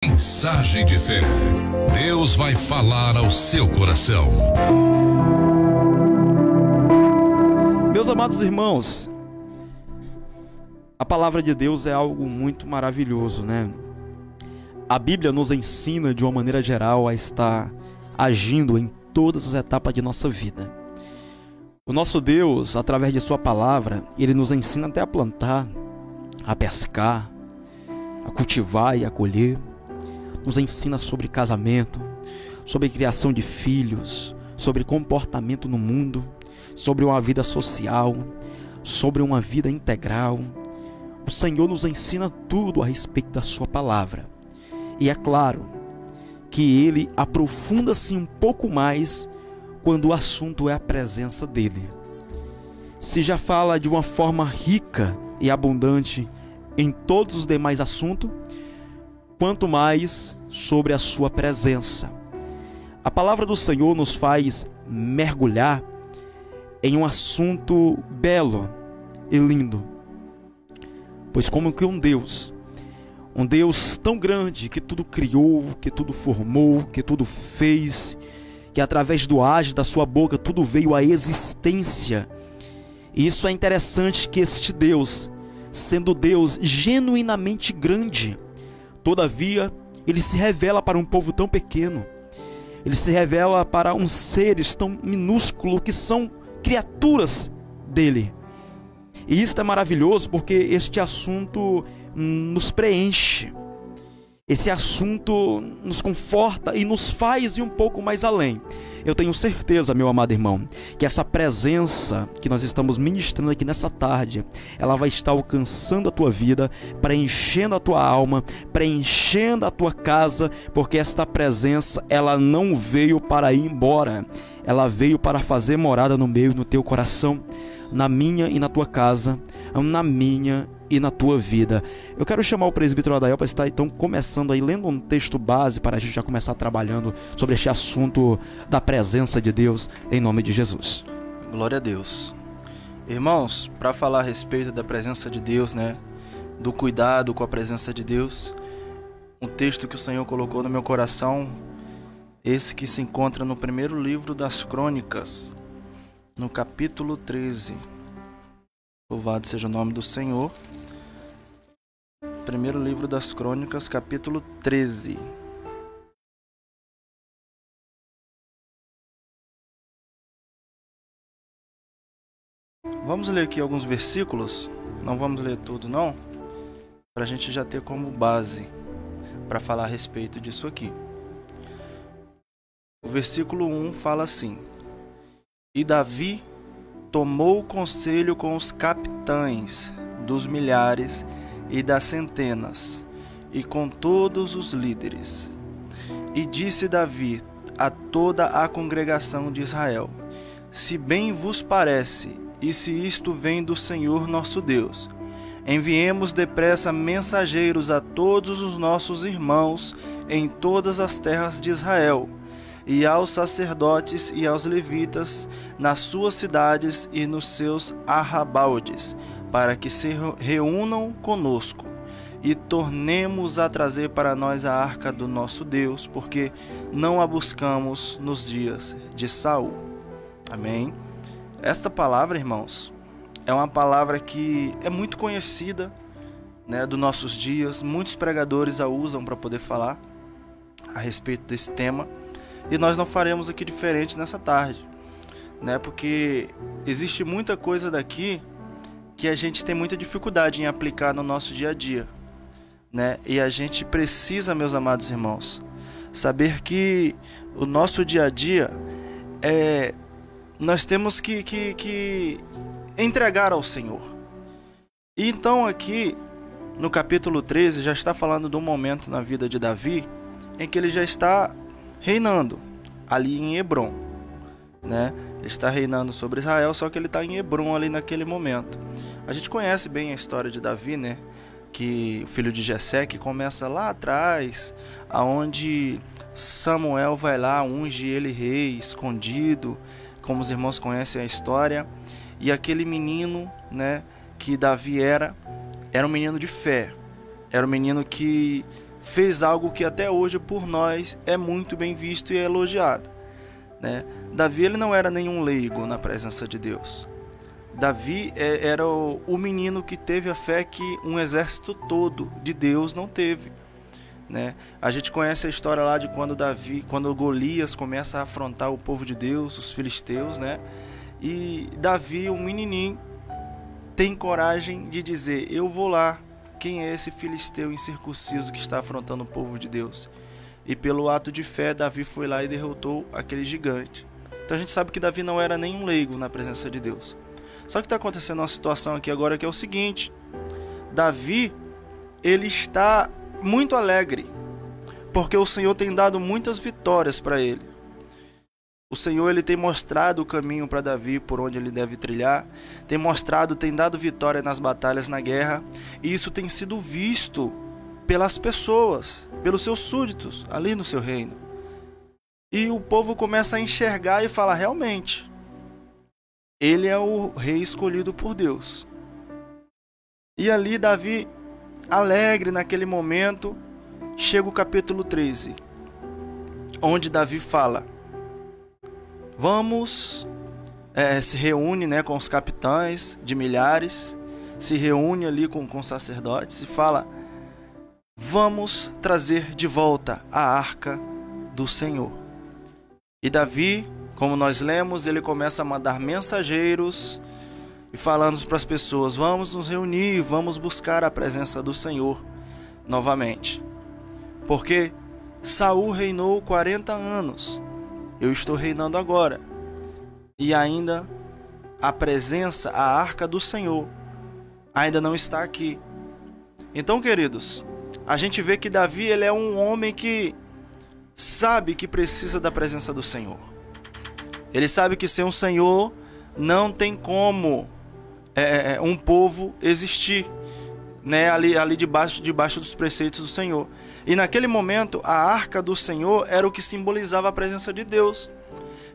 Mensagem de fé. Deus vai falar ao seu coração. Meus amados irmãos, a palavra de Deus é algo muito maravilhoso, né? A Bíblia nos ensina de uma maneira geral a estar agindo em todas as etapas de nossa vida. O nosso Deus, através de sua palavra, Ele nos ensina até a plantar, a pescar, a cultivar e a colher. Nos ensina sobre casamento, sobre criação de filhos, sobre comportamento no mundo, sobre uma vida social, sobre uma vida integral. O Senhor nos ensina tudo a respeito da sua palavra. E é claro que Ele aprofunda-se um pouco mais quando o assunto é a presença dEle. Se já fala de uma forma rica e abundante em todos os demais assuntos, quanto mais sobre a sua presença. A palavra do Senhor nos faz mergulhar em um assunto belo e lindo. Pois como que um Deus tão grande, que tudo criou, que tudo formou, que tudo fez, que através do agir da sua boca tudo veio à existência. E isso é interessante, que este Deus, sendo Deus genuinamente grande, todavia, Ele se revela para um povo tão pequeno. Ele se revela para uns seres tão minúsculos que são criaturas dEle. E isso é maravilhoso porque este assunto nos preenche. Esse assunto nos conforta e nos faz ir um pouco mais além. Eu tenho certeza, meu amado irmão, que essa presença que nós estamos ministrando aqui nessa tarde, ela vai estar alcançando a tua vida, preenchendo a tua alma, preenchendo a tua casa, porque esta presença, ela não veio para ir embora, ela veio para fazer morada no meio, no teu coração, na minha e na tua casa, na minha e na tua vida. Eu quero chamar o presbítero Adael para estar então começando aí, lendo um texto base para a gente já começar trabalhando sobre este assunto da presença de Deus, em nome de Jesus. Glória a Deus. Irmãos, para falar a respeito da presença de Deus, né, do cuidado com a presença de Deus, um texto que o Senhor colocou no meu coração, esse que se encontra no primeiro livro das Crônicas, no capítulo 13. Louvado seja o nome do Senhor. Primeiro livro das Crônicas, capítulo 13. Vamos ler aqui alguns versículos. Não vamos ler tudo, não, para a gente já ter como base para falar a respeito disso aqui. O versículo 1 fala assim: E Davi tomou conselho com os capitães dos milhares e das centenas, e com todos os líderes. E disse Davi a toda a congregação de Israel: Se bem vos parece, e se isto vem do Senhor nosso Deus, enviemos depressa mensageiros a todos os nossos irmãos em todas as terras de Israel, e aos sacerdotes e aos levitas nas suas cidades e nos seus arrabaldes, para que se reúnam conosco, e tornemos a trazer para nós a arca do nosso Deus, porque não a buscamos nos dias de Saul. Amém? Esta palavra, irmãos, é uma palavra que é muito conhecida, né, dos nossos dias. Muitos pregadores a usam para poder falar a respeito desse tema. E nós não faremos aqui diferente nessa tarde, né? Porque existe muita coisa daqui que a gente tem muita dificuldade em aplicar no nosso dia a dia, né? E a gente precisa, meus amados irmãos, saber que o nosso dia a dia nós temos que entregar ao Senhor. E então aqui no capítulo 13 já está falando de um momento na vida de Davi em que ele já está reinando ali em Hebrom, né? Ele está reinando sobre Israel, só que ele está em Hebrom ali naquele momento. A gente conhece bem a história de Davi, né? Que o filho de Jessé, que começa lá atrás, aonde Samuel vai lá, unge ele rei, escondido, como os irmãos conhecem a história. E aquele menino, né, que Davi era um menino de fé, era um menino que fez algo que até hoje por nós é muito bem visto e é elogiado, né? Davi, ele não era nenhum leigo na presença de Deus. Davi era o menino que teve a fé que um exército todo de Deus não teve, né? A gente conhece a história lá de quando Golias começa a afrontar o povo de Deus, os filisteus, né? E Davi, um menininho, tem coragem de dizer: eu vou lá, quem é esse filisteu incircunciso que está afrontando o povo de Deus? E pelo ato de fé, Davi foi lá e derrotou aquele gigante. Então a gente sabe que Davi não era nenhum leigo na presença de Deus. Só que está acontecendo uma situação aqui agora que é o seguinte: Davi, ele está muito alegre, porque o Senhor tem dado muitas vitórias para ele. O Senhor, ele tem mostrado o caminho para Davi, por onde ele deve trilhar, tem dado vitória nas batalhas, na guerra, e isso tem sido visto pelas pessoas, pelos seus súditos ali no seu reino. E o povo começa a enxergar e fala: realmente, ele é o rei escolhido por Deus. E ali Davi, alegre naquele momento, chega o capítulo 13, onde Davi fala: vamos, se reúne, né, com os capitães de milhares, se reúne ali com os sacerdotes e fala: vamos trazer de volta a arca do Senhor. E Davi, como nós lemos, ele começa a mandar mensageiros e falando para as pessoas: vamos nos reunir, vamos buscar a presença do Senhor novamente. Porque Saul reinou 40 anos, eu estou reinando agora, e ainda a presença, a arca do Senhor, ainda não está aqui. Então, queridos, a gente vê que Davi, ele é um homem que sabe que precisa da presença do Senhor. Ele sabe que sem o Senhor não tem como um povo existir, né, ali debaixo dos preceitos do Senhor. E naquele momento a arca do Senhor era o que simbolizava a presença de Deus.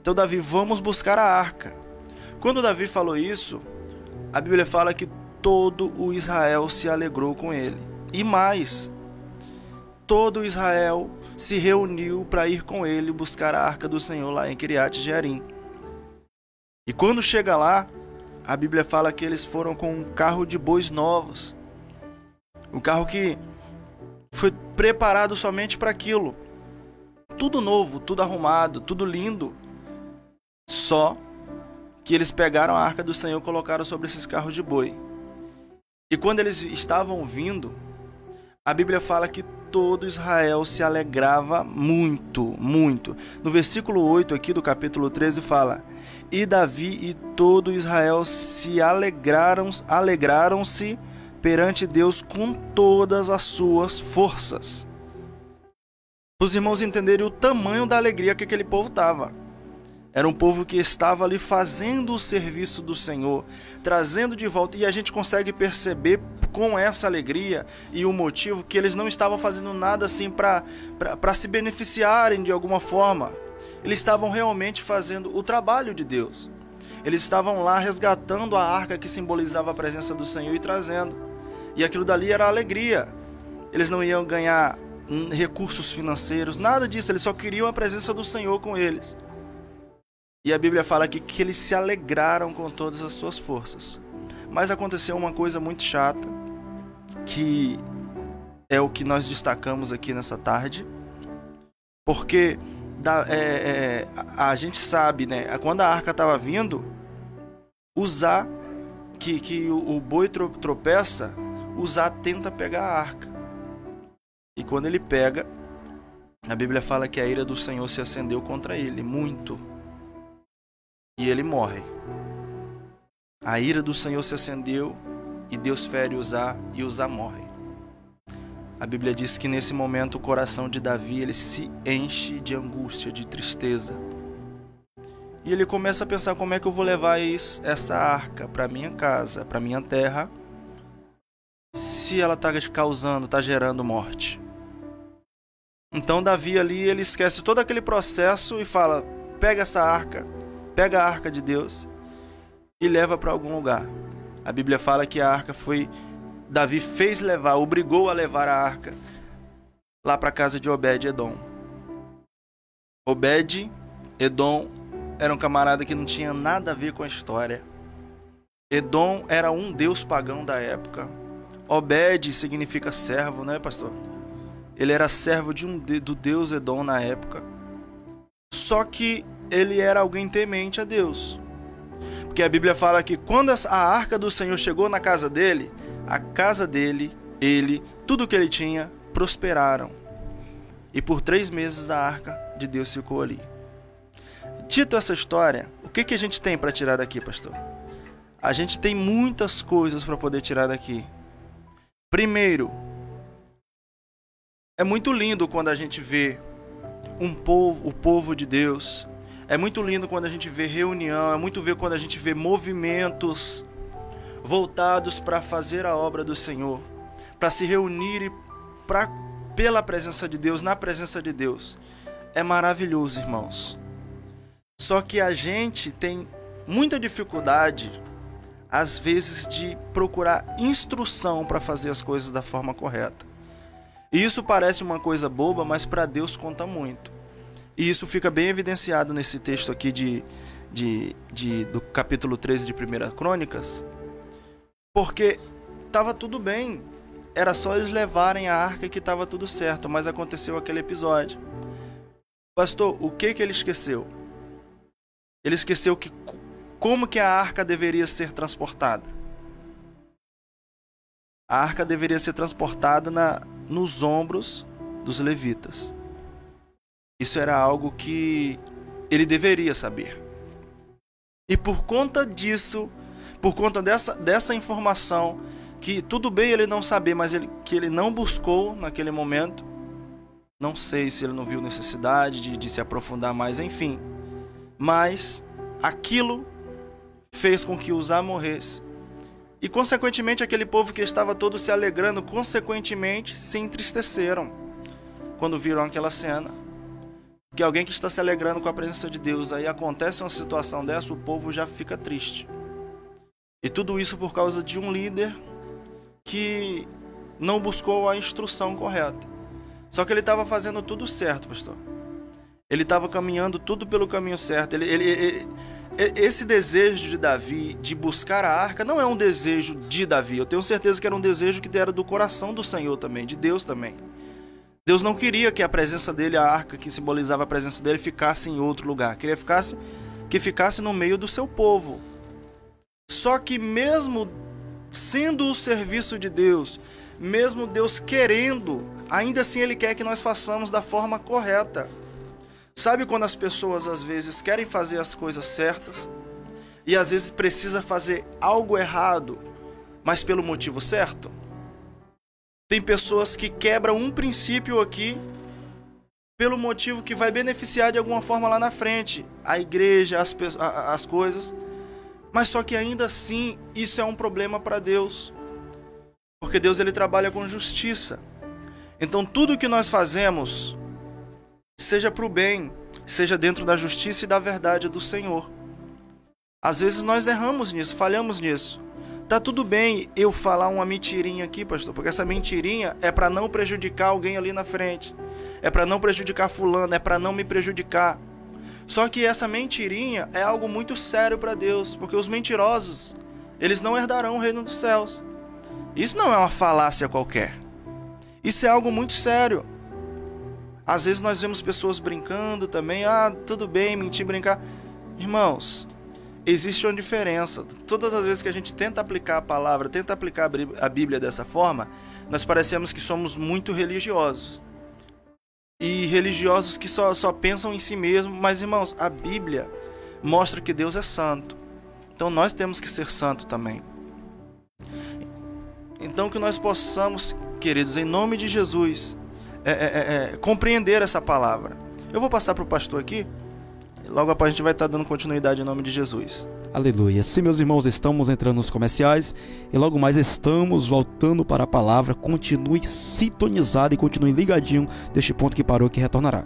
Então Davi: vamos buscar a arca. Quando Davi falou isso, a Bíblia fala que todo o Israel se alegrou com ele. E mais, todo o Israel se reuniu para ir com ele buscar a arca do Senhor lá em Kiriat Jearim. E quando chega lá, a Bíblia fala que eles foram com um carro de bois novos. Um carro que foi preparado somente para aquilo. Tudo novo, tudo arrumado, tudo lindo. Só que eles pegaram a arca do Senhor e colocaram sobre esses carros de boi. E quando eles estavam vindo, a Bíblia fala que todo Israel se alegrava muito, muito. No versículo 8 aqui do capítulo 13 fala: e Davi e todo Israel se alegraram-se perante Deus com todas as suas forças. Para os irmãos entenderem o tamanho da alegria que aquele povo estava. Era um povo que estava ali fazendo o serviço do Senhor, trazendo de volta. E a gente consegue perceber com essa alegria e o motivo que eles não estavam fazendo nada assim para se beneficiarem de alguma forma. Eles estavam realmente fazendo o trabalho de Deus. Eles estavam lá resgatando a arca que simbolizava a presença do Senhor e trazendo. E aquilo dali era alegria. Eles não iam ganhar recursos financeiros, nada disso. Eles só queriam a presença do Senhor com eles. E a Bíblia fala aqui que eles se alegraram com todas as suas forças. Mas aconteceu uma coisa muito chata, que é o que nós destacamos aqui nessa tarde. Porque a gente sabe, né, quando a arca estava vindo, Uzá, que o boi tropeça, Uzá tenta pegar a arca. E quando ele pega, a Bíblia fala que a ira do Senhor se acendeu contra ele, muito. E ele morre. A ira do Senhor se acendeu e Deus fere Uzá e Uzá morre. A Bíblia diz que nesse momento o coração de Davi ele se enche de angústia, de tristeza. E ele começa a pensar: como é que eu vou levar essa arca para minha casa, para minha terra, se ela está gerando morte? Então Davi ali, ele esquece todo aquele processo e fala: pega essa arca, pega a arca de Deus e leva para algum lugar. A Bíblia fala que a arca Davi fez levar, obrigou a levar a arca lá para a casa de Obed-Edom. Obed-Edom era um camarada que não tinha nada a ver com a história. Edom era um deus pagão da época. Obed significa servo, né, pastor? Ele era servo do deus Edom na época. Só que ele era alguém temente a Deus. Porque a Bíblia fala que quando a arca do Senhor chegou na casa dele, a casa dele, tudo que ele tinha, prosperaram. E por 3 meses a arca de Deus ficou ali. Dito essa história, o que a gente tem para tirar daqui, pastor? A gente tem muitas coisas para poder tirar daqui. Primeiro, é muito lindo quando a gente vê o povo de Deus. É muito lindo quando a gente vê reunião, é muito ver quando a gente vê movimentos voltados para fazer a obra do Senhor, para se reunir pela presença de Deus, na presença de Deus. É maravilhoso, irmãos. Só que a gente tem muita dificuldade, às vezes, de procurar instrução para fazer as coisas da forma correta. E isso parece uma coisa boba, mas para Deus conta muito. E isso fica bem evidenciado nesse texto aqui do capítulo 13 de 1 Crônicas, porque estava tudo bem, era só eles levarem a arca que estava tudo certo, mas aconteceu aquele episódio. Pastor, o que ele esqueceu? Ele esqueceu como que a arca deveria ser transportada. A arca deveria ser transportada nos ombros dos levitas. Isso era algo que ele deveria saber. E por conta disso, por conta dessa informação, que tudo bem ele não saber, mas que ele não buscou naquele momento, não sei se ele não viu necessidade de se aprofundar mais, enfim. Mas aquilo fez com que Uzá morresse. E consequentemente aquele povo que estava todo se alegrando, consequentemente se entristeceram quando viram aquela cena. Que alguém que está se alegrando com a presença de Deus, aí acontece uma situação dessa, o povo já fica triste. E tudo isso por causa de um líder que não buscou a instrução correta. Só que ele estava fazendo tudo certo, pastor. Ele estava caminhando tudo pelo caminho certo. Esse desejo de Davi de buscar a arca não é um desejo de Davi. Eu tenho certeza que era um desejo que era do coração do Senhor também, de Deus também. Deus não queria que a presença dele, a arca que simbolizava a presença dele, ficasse em outro lugar. Queria que ficasse no meio do seu povo. Só que mesmo sendo o serviço de Deus, mesmo Deus querendo, ainda assim Ele quer que nós façamos da forma correta. Sabe quando as pessoas às vezes querem fazer as coisas certas e às vezes precisa fazer algo errado, mas pelo motivo certo? Tem pessoas que quebram um princípio aqui pelo motivo que vai beneficiar de alguma forma lá na frente a igreja, as coisas, mas só que ainda assim isso é um problema para Deus, porque Deus ele trabalha com justiça. Então tudo que nós fazemos, seja para o bem, seja dentro da justiça e da verdade do Senhor. Às vezes nós erramos nisso, falhamos nisso. Tá tudo bem eu falar uma mentirinha aqui, pastor, porque essa mentirinha é para não prejudicar alguém ali na frente. É para não prejudicar fulano, é para não me prejudicar. Só que essa mentirinha é algo muito sério para Deus, porque os mentirosos, eles não herdarão o reino dos céus. Isso não é uma falácia qualquer. Isso é algo muito sério. Às vezes nós vemos pessoas brincando também. Tudo bem, mentir, brincar. Irmãos, existe uma diferença. Todas as vezes que a gente tenta aplicar a palavra, tenta aplicar a Bíblia dessa forma, nós parecemos que somos muito religiosos. E religiosos que só pensam em si mesmos. Mas, irmãos, a Bíblia mostra que Deus é santo. Então nós temos que ser santos também. Então que nós possamos, queridos, em nome de Jesus, compreender essa palavra. Eu vou passar para o pastor aqui. Logo após a gente vai estar dando continuidade em nome de Jesus. Aleluia. Sim, meus irmãos, estamos entrando nos comerciais e logo mais estamos voltando para a palavra. Continue sintonizado e continue ligadinho deste ponto que parou, que retornará.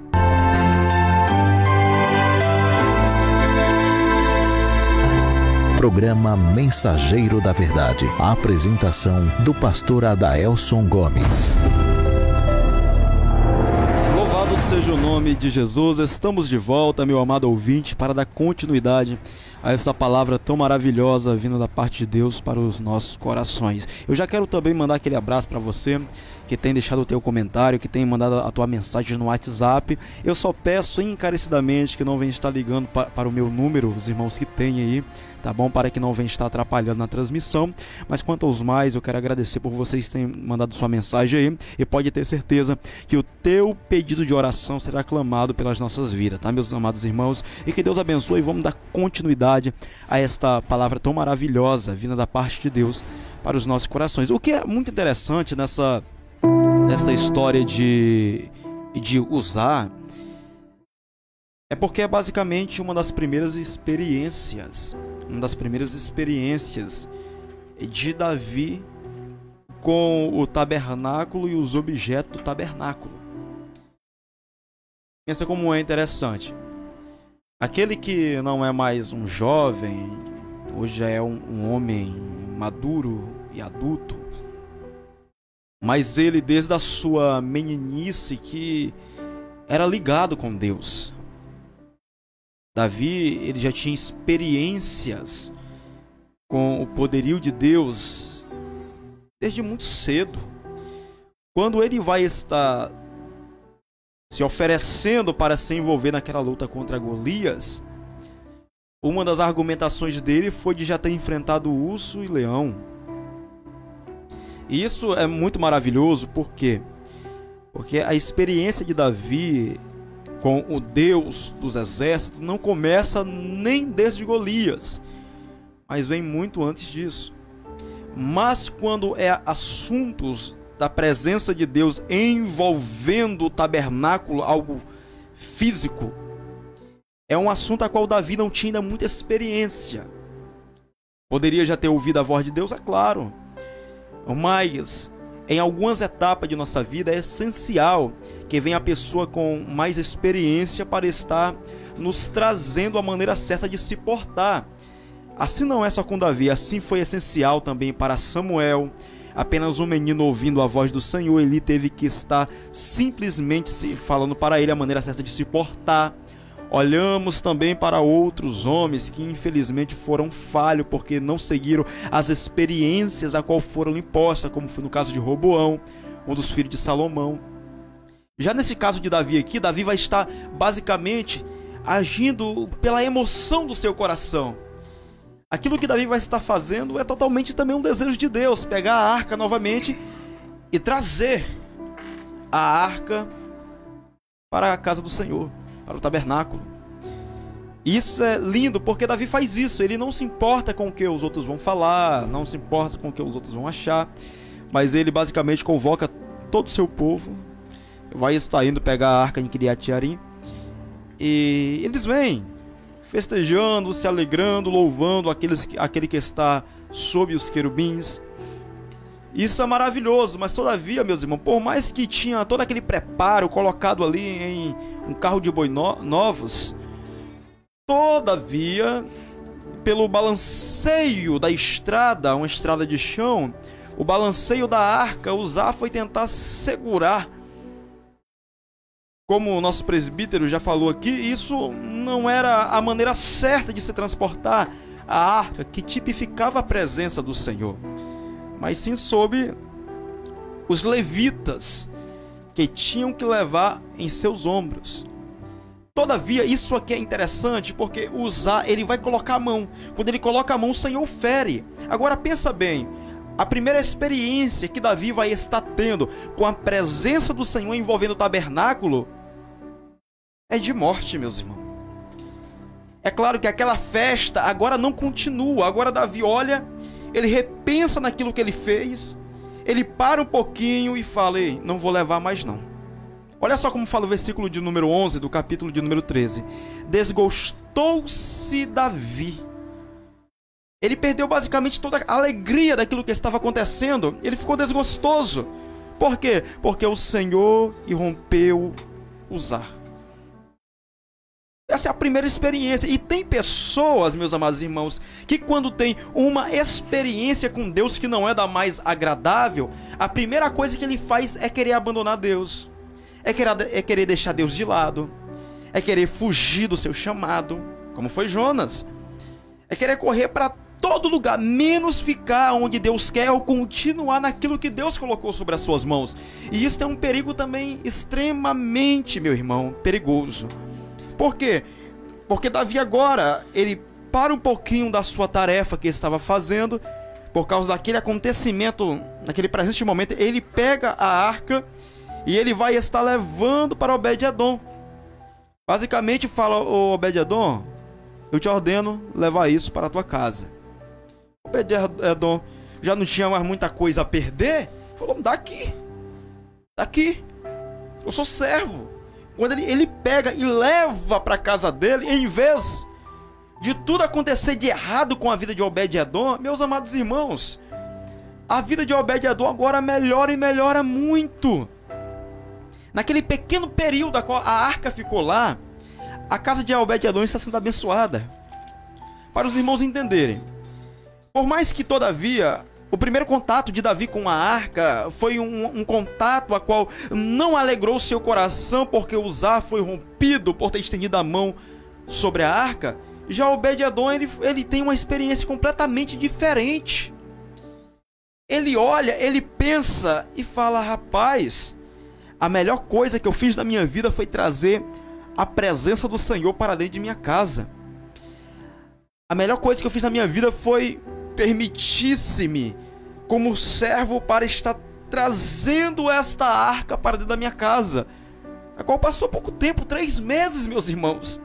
Programa Mensageiro da Verdade. A apresentação do pastor Adaelson Gomes. seja o nome de Jesus. Estamos de volta, meu amado ouvinte, para dar continuidade a essa palavra tão maravilhosa vinda da parte de Deus para os nossos corações. Eu já quero também mandar aquele abraço para você que tem deixado o teu comentário, que tem mandado a tua mensagem no WhatsApp. Eu só peço encarecidamente que não venha estar ligando para o meu número, os irmãos que tem aí, tá bom? Para que não venha estar atrapalhando na transmissão. Mas quanto aos mais, eu quero agradecer por vocês terem mandado sua mensagem aí, e pode ter certeza que o teu pedido de oração será aclamado pelas nossas vidas, tá, meus amados irmãos? E que Deus abençoe, e vamos dar continuidade a esta palavra tão maravilhosa vinda da parte de Deus para os nossos corações. O que é muito interessante nessa história de usar é porque é basicamente uma das primeiras experiências de Davi com o tabernáculo e os objetos do tabernáculo. Pensa como é interessante. Aquele que não é mais um jovem, hoje já é um homem maduro e adulto, mas ele desde a sua meninice que era ligado com Deus. Davi, ele já tinha experiências com o poderio de Deus desde muito cedo. Quando ele vai estar se oferecendo para se envolver naquela luta contra Golias, uma das argumentações dele foi de já ter enfrentado urso e leão. E isso é muito maravilhoso, por quê? Porque a experiência de Davi com o Deus dos exércitos não começa nem desde Golias, mas vem muito antes disso. Mas quando é assuntos da presença de Deus envolvendo o tabernáculo, algo físico, é um assunto a qual Davi não tinha ainda muita experiência. Poderia já ter ouvido a voz de Deus, é claro, mas em algumas etapas de nossa vida é essencial que venha a pessoa com mais experiência para estar nos trazendo a maneira certa de se portar. Assim não é só com Davi, assim foi essencial também para Samuel. Apenas um menino ouvindo a voz do Senhor, ele teve que estar simplesmente falando para ele a maneira certa de se portar. Olhamos também para outros homens que infelizmente foram falhos porque não seguiram as experiências a qual foram impostas, como foi no caso de Roboão, um dos filhos de Salomão. Já nesse caso de Davi aqui, Davi vai estar basicamente agindo pela emoção do seu coração. Aquilo que Davi vai estar fazendo é totalmente também um desejo de Deus, pegar a arca novamente e trazer a arca para a casa do Senhor, para o tabernáculo. Isso é lindo porque Davi faz isso. Ele não se importa com o que os outros vão falar, não se importa com o que os outros vão achar, mas ele basicamente convoca todo o seu povo, vai estar indo pegar a arca em Kiriat Jearim, e eles vêm festejando, se alegrando, louvando aquele que está sob os querubins. Isso é maravilhoso, mas todavia, meus irmãos, por mais que tinha todo aquele preparo colocado ali em um carro de boi novos, todavia, pelo balanceio da estrada, uma estrada de chão, o balanceio da arca, usar foi tentar segurar. Como o nosso presbítero já falou aqui, isso não era a maneira certa de se transportar a arca que tipificava a presença do Senhor, mas sim sob os levitas, que tinham que levar em seus ombros. Todavia, isso aqui é interessante, porque Uzá, ele vai colocar a mão. Quando ele coloca a mão, o Senhor fere. Agora pensa bem, a primeira experiência que Davi vai estar tendo com a presença do Senhor envolvendo o tabernáculo é de morte, meus irmãos. É claro que aquela festa agora não continua. Agora Davi olha, ele repensa naquilo que ele fez, ele para um pouquinho e fala: ei, não vou levar mais não. Olha só como fala o versículo de número 11 do capítulo de número 13. Desgostou-se Davi. Ele perdeu basicamente toda a alegria daquilo que estava acontecendo. Ele ficou desgostoso. Por quê? Porque o Senhor irrompeu Uzá. Essa é a primeira experiência. E tem pessoas, meus amados irmãos, que quando tem uma experiência com Deus que não é da mais agradável, a primeira coisa que ele faz é querer abandonar Deus. é querer deixar Deus de lado, é querer fugir do seu chamado, como foi Jonas, é querer correr para todo lugar, menos ficar onde Deus quer ou continuar naquilo que Deus colocou sobre as suas mãos. E isso é um perigo também extremamente, meu irmão, perigoso. Por quê? Porque Davi agora, ele para um pouquinho da sua tarefa que ele estava fazendo, por causa daquele acontecimento, naquele presente momento, ele pega a arca e ele vai estar levando para Obed-edom. Basicamente fala: ô Obed-edom, eu te ordeno levar isso para a tua casa. Obed-edom já não tinha mais muita coisa a perder, falou: daqui, eu sou servo. Quando ele pega e leva para a casa dele, em vez de tudo acontecer de errado com a vida de Obed-edom, meus amados irmãos, a vida de Obed-edom agora melhora e melhora muito. Naquele pequeno período a qual a arca ficou lá, a casa de Obed-edom está sendo abençoada. Para os irmãos entenderem, por mais que todavia o primeiro contato de Davi com a arca foi um contato a qual não alegrou seu coração, porque Uzá foi rompido por ter estendido a mão sobre a arca, já Obed-edom ele tem uma experiência completamente diferente. Ele olha, ele pensa e fala: rapaz, a melhor coisa que eu fiz na minha vida foi trazer a presença do Senhor para dentro de minha casa. A melhor coisa que eu fiz na minha vida foi permitir-se-me como servo para estar trazendo esta arca para dentro da minha casa, a qual passou pouco tempo, 3 meses, meus irmãos.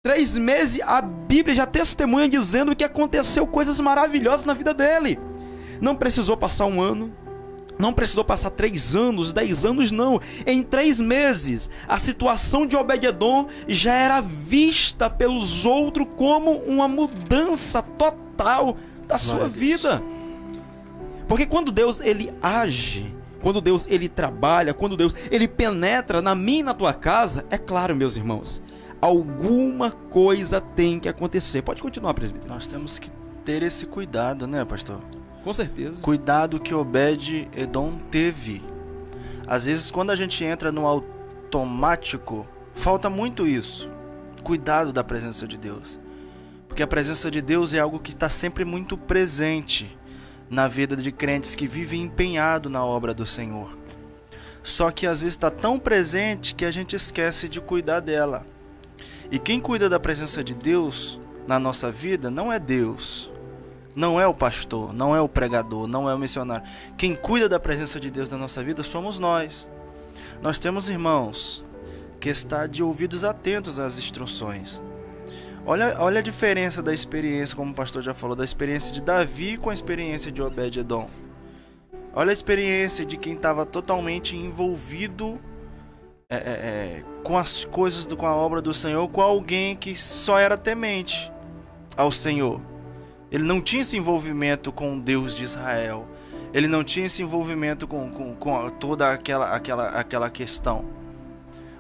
3 meses, a Bíblia já testemunha dizendo que aconteceu coisas maravilhosas na vida dele. Não precisou passar 1 ano, não precisou passar 3 anos, 10 anos, não. Em 3 meses, a situação de Obed-edom já era vista pelos outros como uma mudança total da sua vida. Porque quando Deus ele age, quando Deus ele trabalha, quando Deus ele penetra na minha e na tua casa, é claro, meus irmãos, alguma coisa tem que acontecer. Pode continuar, presbítero. Nós temos que ter esse cuidado, né, pastor? Com certeza. Cuidado que Obed-edom teve. Às vezes, quando a gente entra no automático, falta muito isso. Cuidado da presença de Deus. Porque a presença de Deus é algo que está sempre muito presente na vida de crentes que vivem empenhado na obra do Senhor. Só que às vezes está tão presente que a gente esquece de cuidar dela. E quem cuida da presença de Deus na nossa vida não é Deus. Não é o pastor, não é o pregador, não é o missionário. Quem cuida da presença de Deus na nossa vida somos nós. Nós temos irmãos que estão de ouvidos atentos às instruções. Olha a diferença da experiência, como o pastor já falou, da experiência de Davi com a experiência de Obed-edom. Olha a experiência de quem estava totalmente envolvido com as coisas, com a obra do Senhor, com alguém que só era temente ao Senhor. Ele não tinha esse envolvimento com o Deus de Israel. Ele não tinha esse envolvimento com toda aquela questão.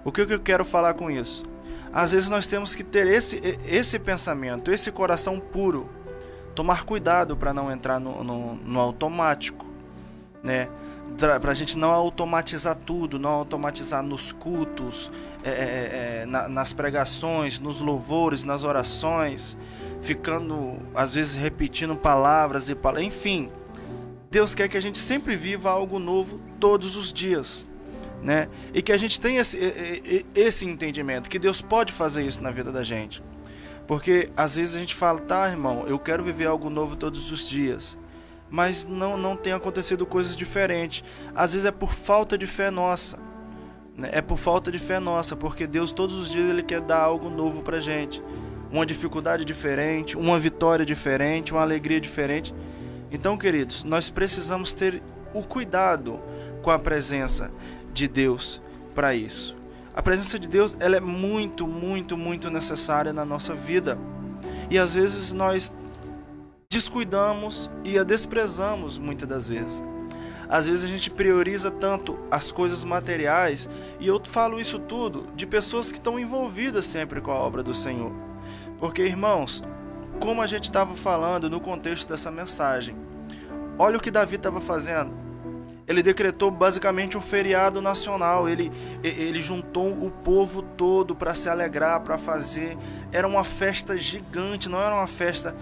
O que eu quero falar com isso? Às vezes nós temos que ter esse pensamento, esse coração puro. Tomar cuidado para não entrar no automático, né? Para a gente não automatizar tudo, não automatizar nos cultos, nas pregações, nos louvores, nas orações, ficando às vezes repetindo palavras, enfim. Deus quer que a gente sempre viva algo novo todos os dias, né? E que a gente tenha esse entendimento, que Deus pode fazer isso na vida da gente. Porque às vezes a gente fala: tá, irmão, eu quero viver algo novo todos os dias, mas não tem acontecido coisas diferentes. Às vezes é por falta de fé nossa, né? É por falta de fé nossa, porque Deus todos os dias Ele quer dar algo novo pra gente. Uma dificuldade diferente, uma vitória diferente, uma alegria diferente. Então, queridos, nós precisamos ter o cuidado com a presença de Deus para isso. A presença de Deus, ela é muito, muito, muito necessária na nossa vida. E às vezes nós descuidamos e a desprezamos muitas das vezes. Às vezes a gente prioriza tanto as coisas materiais, e eu falo isso tudo de pessoas que estão envolvidas sempre com a obra do Senhor. Porque, irmãos, como a gente estava falando no contexto dessa mensagem, olha o que Davi estava fazendo. Ele decretou basicamente um feriado nacional. Ele juntou o povo todo para se alegrar, para fazer. Era uma festa gigante, não era uma festa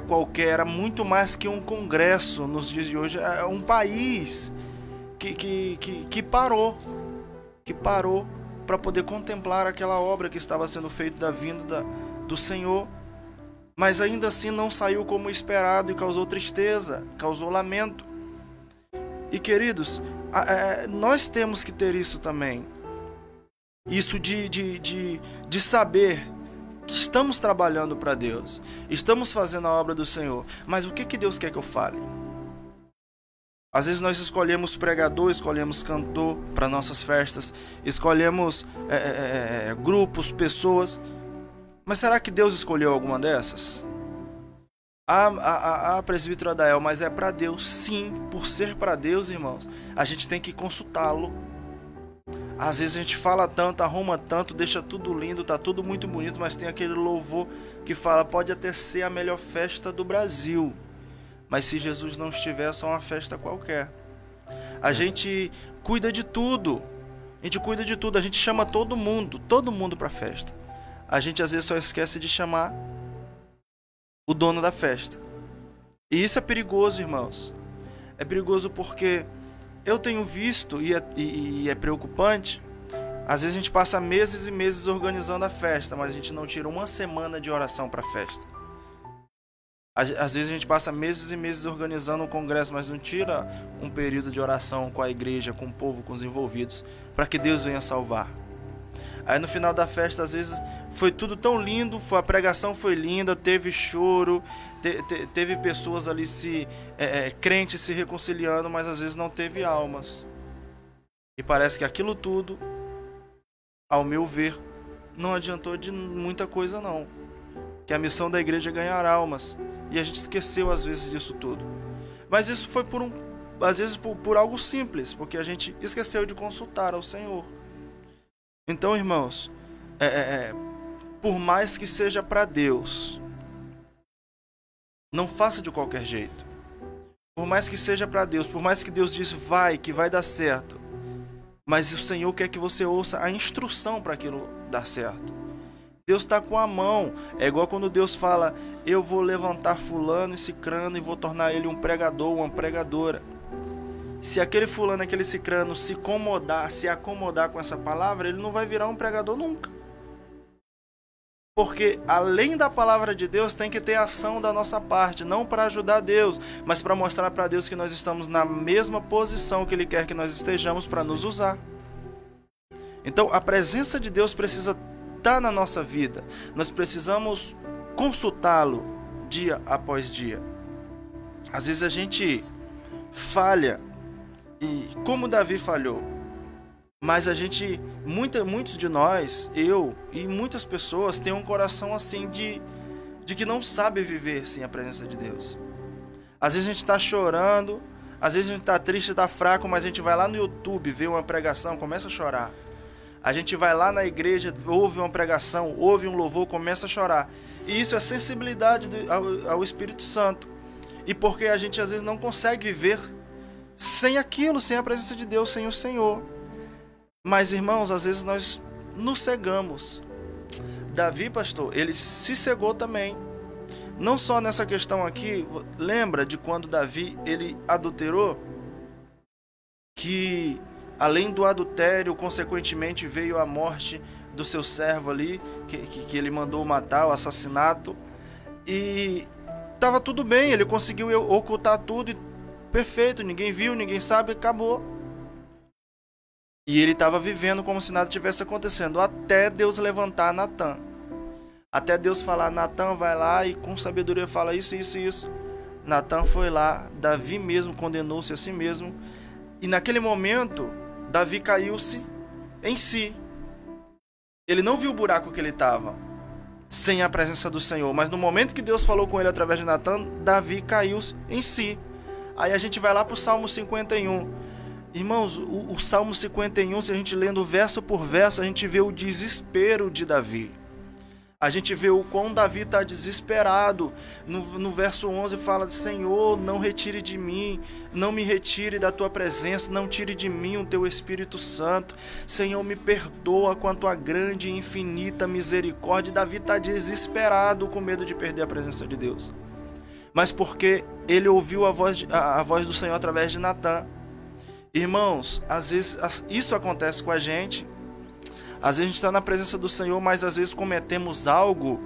qualquer, era muito mais que um congresso nos dias de hoje. É um país que parou para poder contemplar aquela obra que estava sendo feita da vinda do Senhor. Mas ainda assim não saiu como esperado e causou tristeza, causou lamento. E queridos, nós temos que ter isso também. Isso de saber que estamos trabalhando para Deus, estamos fazendo a obra do Senhor. Mas o que Deus quer que eu fale? Às vezes nós escolhemos pregador, escolhemos cantor para nossas festas, escolhemos grupos, pessoas. Mas será que Deus escolheu alguma dessas? Presbítero Adael, mas é para Deus. Sim, por ser para Deus, irmãos, a gente tem que consultá-lo. Às vezes a gente fala tanto, arruma tanto, deixa tudo lindo, tá tudo muito bonito, mas tem aquele louvor que fala, pode até ser a melhor festa do Brasil, mas se Jesus não estiver, é só uma festa qualquer. A gente cuida de tudo, a gente chama todo mundo para festa. A gente às vezes só esquece de chamar o dono da festa. E isso é perigoso, irmãos. É perigoso porque eu tenho visto, e é preocupante, às vezes a gente passa meses e meses organizando a festa, mas a gente não tira uma semana de oração para a festa. Às vezes a gente passa meses e meses organizando um congresso, mas não tira um período de oração com a igreja, com o povo, com os envolvidos, para que Deus venha salvar. Aí no final da festa, às vezes, foi tudo tão lindo, a pregação foi linda, teve choro, teve pessoas ali crentes se reconciliando, mas às vezes não teve almas. E parece que aquilo tudo, ao meu ver, não adiantou de muita coisa não. Que a missão da igreja é ganhar almas. E a gente esqueceu às vezes disso tudo. Mas isso foi às vezes por algo simples, porque a gente esqueceu de consultar ao Senhor. Então, irmãos, por mais que seja para Deus, não faça de qualquer jeito. Por mais que seja para Deus, por mais que Deus diz que vai dar certo, mas o Senhor quer que você ouça a instrução para aquilo dar certo. Deus está com a mão. É igual quando Deus fala, eu vou levantar fulano e cicrano e vou tornar ele um pregador, uma pregadora. Se aquele fulano, aquele cicrano se acomodar com essa palavra, ele não vai virar um pregador nunca. Porque além da palavra de Deus, tem que ter ação da nossa parte, não para ajudar Deus, mas para mostrar para Deus que nós estamos na mesma posição que Ele quer que nós estejamos para nos usar. Então a presença de Deus precisa estar na nossa vida. Nós precisamos consultá-lo dia após dia. Às vezes a gente falha, e como Davi falhou, mas muitos de nós, eu e muitas pessoas têm um coração assim de que não sabe viver sem a presença de Deus. Às vezes a gente está chorando, às vezes a gente está triste, está fraco, mas a gente vai lá no YouTube, vê uma pregação, começa a chorar. A gente vai lá na igreja, ouve uma pregação, ouve um louvor, começa a chorar. E isso é sensibilidade ao Espírito Santo. E porque a gente às vezes não consegue viver sem aquilo, sem a presença de Deus, sem o Senhor. Mas, irmãos, às vezes nós nos cegamos. Davi, pastor, ele se cegou também. Não só nessa questão aqui, lembra de quando Davi, ele adulterou? Que, além do adultério, consequentemente veio a morte do seu servo ali, que ele mandou matar, o assassinato. E estava tudo bem, ele conseguiu ocultar tudo e perfeito, ninguém viu, ninguém sabe, acabou. E ele estava vivendo como se nada tivesse acontecendo, até Deus levantar Natan. Até Deus falar, Natan vai lá e com sabedoria fala isso, isso e isso. Natan foi lá, Davi mesmo condenou-se a si mesmo. E naquele momento, Davi caiu-se em si. Ele não viu o buraco que ele estava, sem a presença do Senhor. Mas no momento que Deus falou com ele através de Natan, Davi caiu-se em si. Aí a gente vai lá para o Salmo 51. Irmãos, o Salmo 51, se a gente lendo verso por verso, a gente vê o desespero de Davi. A gente vê o quão Davi está desesperado. No verso 11 fala: Senhor, não retire de mim, não me retire da tua presença, não tire de mim o teu Espírito Santo. Senhor, me perdoa com a tua grande e infinita misericórdia. Davi está desesperado, com medo de perder a presença de Deus. Mas porque ele ouviu a voz do Senhor através de Natã. Irmãos, às vezes isso acontece com a gente. Às vezes a gente está na presença do Senhor, mas às vezes cometemos algo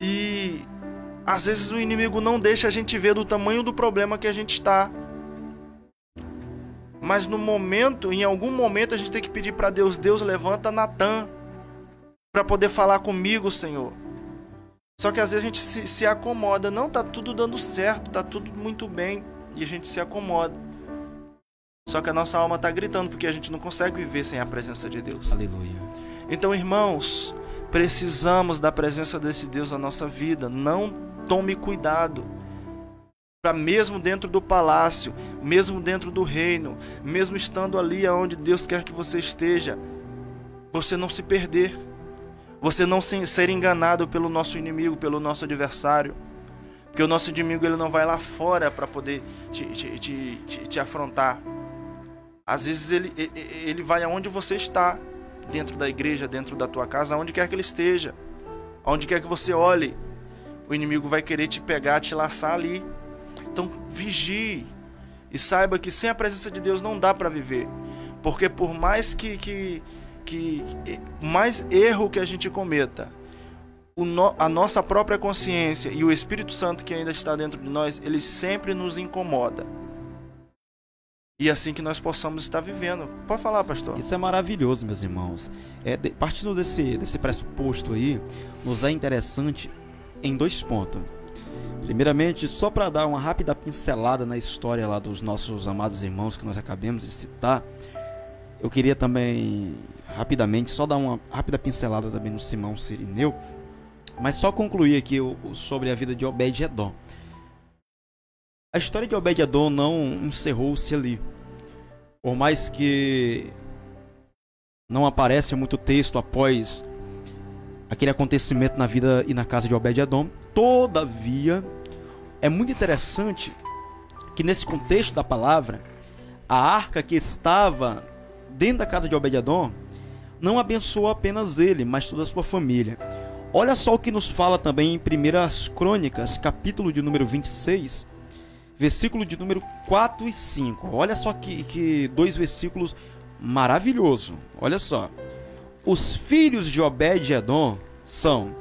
e às vezes o inimigo não deixa a gente ver do tamanho do problema que a gente está. Mas em algum momento a gente tem que pedir para Deus: Deus, levanta Natã para poder falar comigo, Senhor. Só que às vezes a gente se acomoda. Não, tá tudo dando certo, tá tudo muito bem, e a gente se acomoda. Só que a nossa alma está gritando, porque a gente não consegue viver sem a presença de Deus. Aleluia. Então, irmãos, precisamos da presença desse Deus na nossa vida. Não tome cuidado para, mesmo dentro do palácio, mesmo dentro do reino, mesmo estando ali aonde Deus quer que você esteja, você não se perder, você não ser enganado pelo nosso inimigo, pelo nosso adversário. Porque o nosso inimigo, ele não vai lá fora para poder te afrontar. Às vezes ele vai aonde você está, dentro da igreja, dentro da tua casa, aonde quer que ele esteja, aonde quer que você olhe, o inimigo vai querer te pegar, te laçar ali. Então vigie e saiba que sem a presença de Deus não dá para viver, porque por mais que mais erro que a gente cometa, a nossa própria consciência e o Espírito Santo que ainda está dentro de nós, ele sempre nos incomoda. E assim que nós possamos estar vivendo. Pode falar, pastor. Isso é maravilhoso, meus irmãos. Partindo desse pressuposto aí, nos é interessante em 2 pontos. Primeiramente, só para dar uma rápida pincelada na história lá dos nossos amados irmãos que nós acabamos de citar, eu queria também, rapidamente, só dar uma rápida pincelada também no Simão Sirineu, mas só concluir aqui sobre a vida de Obed-Edom. A história de Obed-Edom não encerrou-se ali. Por mais que não aparece muito texto após aquele acontecimento na vida e na casa de Obed-Edom, todavia, é muito interessante que nesse contexto da palavra, a arca que estava dentro da casa de Obed-Edom não abençoou apenas ele, mas toda a sua família. Olha só o que nos fala também em 1 Crônicas, capítulo de número 26, versículo de número 4 e 5. Olha só que 2 versículos maravilhosos. Olha só. Os filhos de Obed-Edom são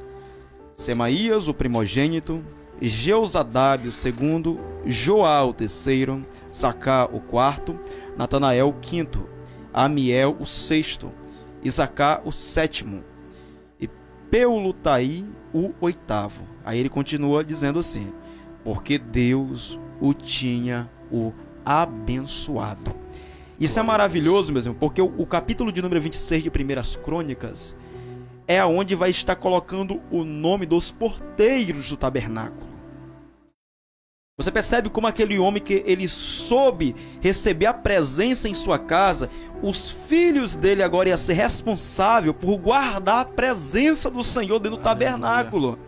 Semaías, o primogênito, Jeozadab, o segundo, Joá, o terceiro, Zacá, o quarto, Natanael, o quinto, Amiel, o sexto, Isacar, o sétimo, e Peulutai, o oitavo. Aí ele continua dizendo assim: porque Deus o tinha abençoado. Isso é maravilhoso mesmo, porque o capítulo de número 26 de 1 Crônicas é onde vai estar colocando o nome dos porteiros do tabernáculo. Você percebe como aquele homem que ele soube receber a presença em sua casa, os filhos dele agora iam ser responsáveis por guardar a presença do Senhor dentro do tabernáculo.